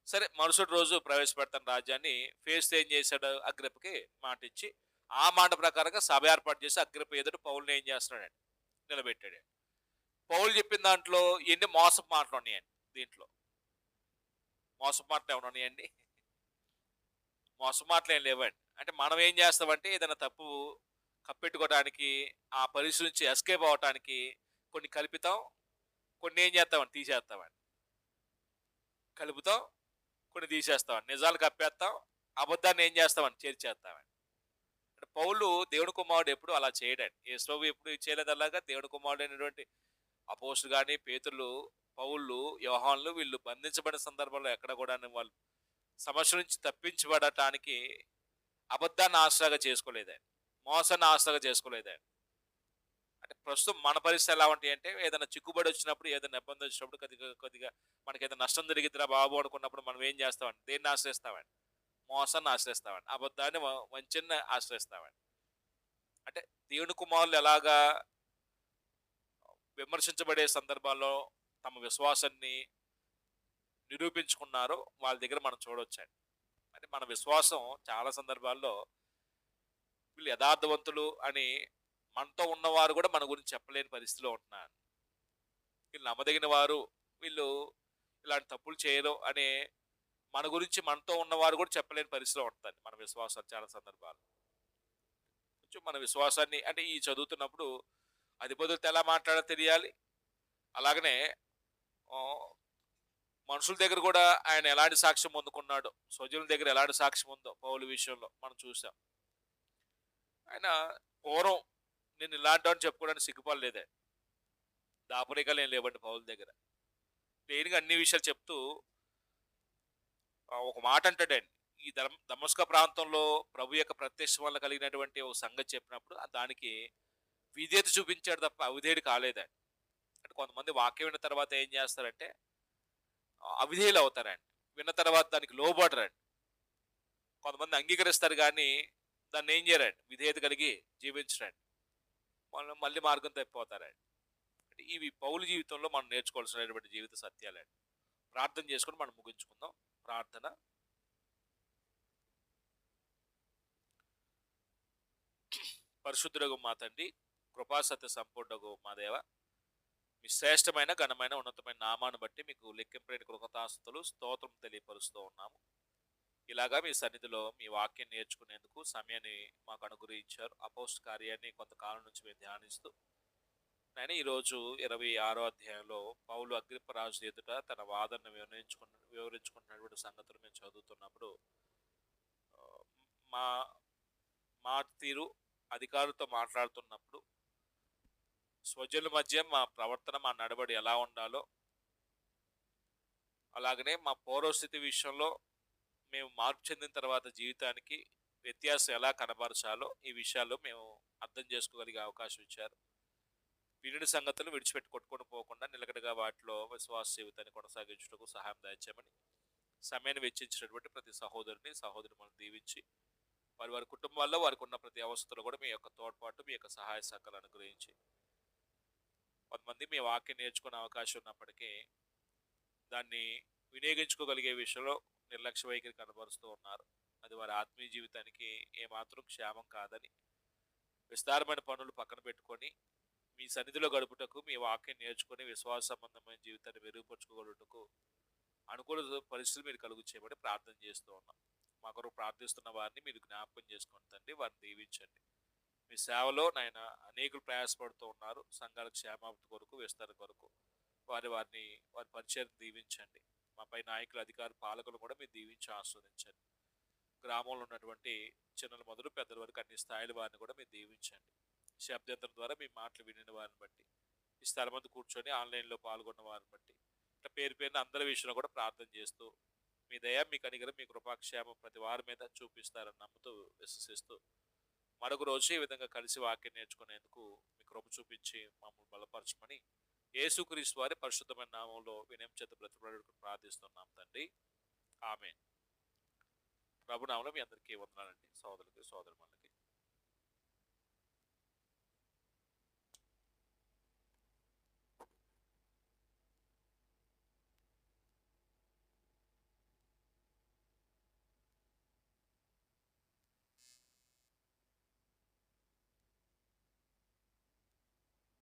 సరే మరుసటి రోజు ప్రవేశపెడతాను రాజ్యాన్ని ఫేస్ ఏం చేశాడు, అగ్రిప్పకి మాట ఇచ్చి ఆ మాట ప్రకారంగా సభ ఏర్పాటు చేసి అగ్రిప్ప ఎదుటి పౌలుని ఏం చేస్తున్నాడు, నిలబెట్టాడు. పౌలు చెప్పిన దాంట్లో ఎన్ని మోసపు మాటలు ఉన్నాయండి. దీంట్లో మోసపు మాటలు ఏమైనా ఉన్నాయండి? మోసపు మాటలు ఏం లేవండి. అంటే మనం ఏం చేస్తామంటే ఏదైనా తప్పు కప్పెట్టుకోవడానికి, ఆ పరిస్థితి నుంచి ఎస్కేప్ అవడానికి కొన్ని కల్పితాం, కొన్ని ఏం చేస్తామని తీసేస్తామని, కలుపుతాం, కొన్ని తీసేస్తామని, నిజాలు కప్పేస్తాం, అబద్ధాన్ని ఏం చేస్తామని చేర్చేస్తామని. అంటే పౌలు దేవుని కుమారుడు ఎప్పుడు అలా చేయడండి. యేసు ఎప్పుడు చేయలేదు అలాగా. దేవుని కుమారుడు అయినటువంటి అపోస్తులు కానీ, పేతులు, పౌళ్ళు, యోహాన్లు వీళ్ళు బంధించబడిన సందర్భంలో ఎక్కడ కూడా వాళ్ళు సమస్య నుంచి తప్పించబడటానికి అబద్ధాన్ని ఆశ్రగా చేసుకోలేదండి, మోసాన్ని ఆశ్రగా చేసుకోలేదండి. అంటే ప్రస్తుతం మన పరిస్థితి ఎలా ఉంటాయి అంటే, ఏదైనా చిక్కుబడి వచ్చినప్పుడు, ఏదైనా ఇబ్బంది వచ్చినప్పుడు, కొద్దిగా మనకి ఏదైనా నష్టం జరిగిద్దిరా బాబు అనుకున్నప్పుడు మనం ఏం చేస్తామండి? దేన్ని ఆశ్రయిస్తామండి? మోసాన్ని ఆశ్రయిస్తామండి, అబద్ధాన్ని, వంచనని ఆశ్రయిస్తామండి. అంటే దేవుని కుమారులు ఎలాగా విమర్శించబడే సందర్భాల్లో తమ విశ్వాసాన్ని నిరూపించుకున్నారో వాళ్ళ దగ్గర మనం చూడవచ్చండి. అంటే మన విశ్వాసం చాలా సందర్భాల్లో వీళ్ళు యథార్థవంతులు అని మనతో ఉన్నవారు కూడా మన గురించి చెప్పలేని పరిస్థితిలో ఉంటున్నారు. వీళ్ళు నమ్మదగిన వారు, వీళ్ళు ఇలాంటి తప్పులు చేయరు అనే మన గురించి మనతో ఉన్నవారు కూడా చెప్పలేని పరిస్థితిలో ఉంటుంది మన విశ్వాసం చాలా సందర్భాలు. కొంచెం మన విశ్వాసాన్ని అంటే ఈ చదువుతున్నప్పుడు అధిపతులతో ఎలా మాట్లాడాలో తెలియాలి. అలాగనే మనుషుల దగ్గర కూడా ఆయన ఎలాంటి సాక్ష్యం పొందుకున్నాడో, స్వజనుల దగ్గర ఎలాంటి సాక్ష్యం ఉందో పౌలు విషయంలో మనం చూసాం. ఆయన పూర్వం నేను ఇలాంటి వాడిని చెప్పుకోవడానికి సిగ్గుపడలేదే, దాపరికాలు ఏం లేవండి పౌలు దగ్గర. క్లియర్గా అన్ని విషయాలు చెప్తూ ఒక మాట అంటాడండి. ఈ దమస్క ప్రాంతంలో ప్రభు యొక్క ప్రత్యక్షం వల్ల కలిగినటువంటి ఒక సంగతి చెప్పినప్పుడు దానికి విధేయత చూపించాడు తప్ప అవిధేయుడు కాలేదండి. అంటే కొంతమంది వాక్యం విన్న తర్వాత ఏం చేస్తారంటే అవిధేయులు అవుతారండి, విన్న తర్వాత దానికి లోబడరండి. కొంతమంది అంగీకరిస్తారు కానీ దాన్ని ఏం చేయరండి, విధేయత కలిగి జీవించరండి, మళ్ళీ మార్గం తప్పిపోతారండి. అంటే ఇవి పౌలు జీవితంలో మనం నేర్చుకోవాల్సినటువంటి జీవిత సత్యాలండి. ప్రార్థన చేసుకుని మనం ముగించుకుందాం. ప్రార్థన. పరిశుద్ధుడగు మా తండ్రి, కృపాసత్య సంపూర్ణగు మా దేవ, మీ శ్రేష్టమైన ఘనమైన ఉన్నతమైన నామాన్ని బట్టి మీకు లెక్కింపలేని కృతజ్ఞతాస్తుతులు స్తోత్రం తెలియపరుస్తూ ఉన్నాము. ఇలాగా మీ సన్నిధిలో మీ వాక్యం నేర్చుకునేందుకు సమయాన్ని మాకు అనుగ్రహించారు. అపోస్తల కార్యాన్ని కొంతకాలం నుంచి మేము ధ్యానిస్తూ నేను ఈరోజు 26వ అధ్యాయంలో పౌలు అగ్రిప్పరాజు ఎదుట తన వాదనను వివరించుకున్నటువంటి సంగతులు మేము చదువుతున్నప్పుడు మా తీరు అధికారులతో మాట్లాడుతున్నప్పుడు స్వజనుల మధ్య మా ప్రవర్తన, మా నడవడి ఎలా ఉండాలో, అలాగనే మా పౌరస్థితి విషయంలో మేము మార్పు చెందిన తర్వాత జీవితానికి వ్యత్యాసం ఎలా కనబరచాలో ఈ విషయాల్లో మేము అర్థం చేసుకోగలిగే అవకాశం ఇచ్చారు. వినిన సంగతులు విడిచిపెట్టి కొట్టుకొని పోకుండా నిలకడగా వాటిలో విశ్వాస జీవితాన్ని కొనసాగించుటకు సహాయం దయచేయమని సమయాన్ని వెచ్చించినటువంటి ప్రతి సహోదరుని సహోదరి మనం దీవించి వారి వారి కుటుంబాల్లో వారికి ఉన్న ప్రతి అవస్థలో కూడా మీ యొక్క తోడ్పాటు మీ యొక్క సహాయ సహకారాలు అనుగ్రహించి కొంతమంది మీ వాక్యం నేర్చుకునే అవకాశం ఉన్నప్పటికీ దాన్ని వినియోగించుకోగలిగే విషయంలో నిర్లక్ష్య వైఖరి కనబరుస్తూ ఉన్నారు. అది వారి ఆత్మీయ జీవితానికి ఏమాత్రం క్షేమం కాదని విస్తారమైన పనులు పక్కన పెట్టుకొని మీ సన్నిధిలో గడుపుటకు మీ వాక్యం నేర్చుకుని విశ్వాస సంబంధమైన జీవితాన్ని మెరుగుపరుచుకోగలుగుటకు అనుకూల పరిస్థితులు మీరు కలుగు చేయబడి ప్రార్థన చేస్తూ ఉన్నాం. మా కొరకు ప్రార్థిస్తున్న వారిని మీరు జ్ఞాపకం చేసుకోండి తండ్రి, వారిని దీవించండి. మీ సేవలో నాయన అనేకులు ప్రయాసపడుతూ ఉన్నారు. సంఘాల క్షేమాభివృద్ధి కొరకు విస్తరణ కొరకు వారిని వారి పరిచయం దీవించండి. మాపై నాయకులు అధికార పాలకులు కూడా మీరు దీవించి ఆస్వాదించండి. గ్రామంలో ఉన్నటువంటి చిన్నల మొదలు పెద్దల వరకు అన్ని స్థాయిల వారిని కూడా మీరు దీవించండి. శబ్దంతరం ద్వారా మీ మాటలు వినిన వారిని బట్టి ఈ స్థలం మంది కూర్చొని ఆన్లైన్లో పాల్గొన్న వారిని బట్టి ఇట్లా పేరు పేరున అందరి విషయంలో కూడా ప్రార్థన చేస్తూ మీ దయ మీ కనికరం మీ కృపాక్షేమం ప్రతి వారి మీద చూపిస్తారని నమ్ముతూ విశ్వసిస్తూ మరొక రోజు ఈ విధంగా కలిసి వాక్యం నేర్చుకునేందుకు మీ కృప చూపించి మమ్మల్ని బలపరచమని యేసుక్రీస్తు వారి పరిశుద్ధమైన నామంలో వినయం చేత బ్రతిపడేందుకు ప్రార్థిస్తున్నాం తండ్రి. ఆమేన్. ప్రభునామంలో మీ అందరికీ వందనాలండి. సోదరులకి సోదరులకి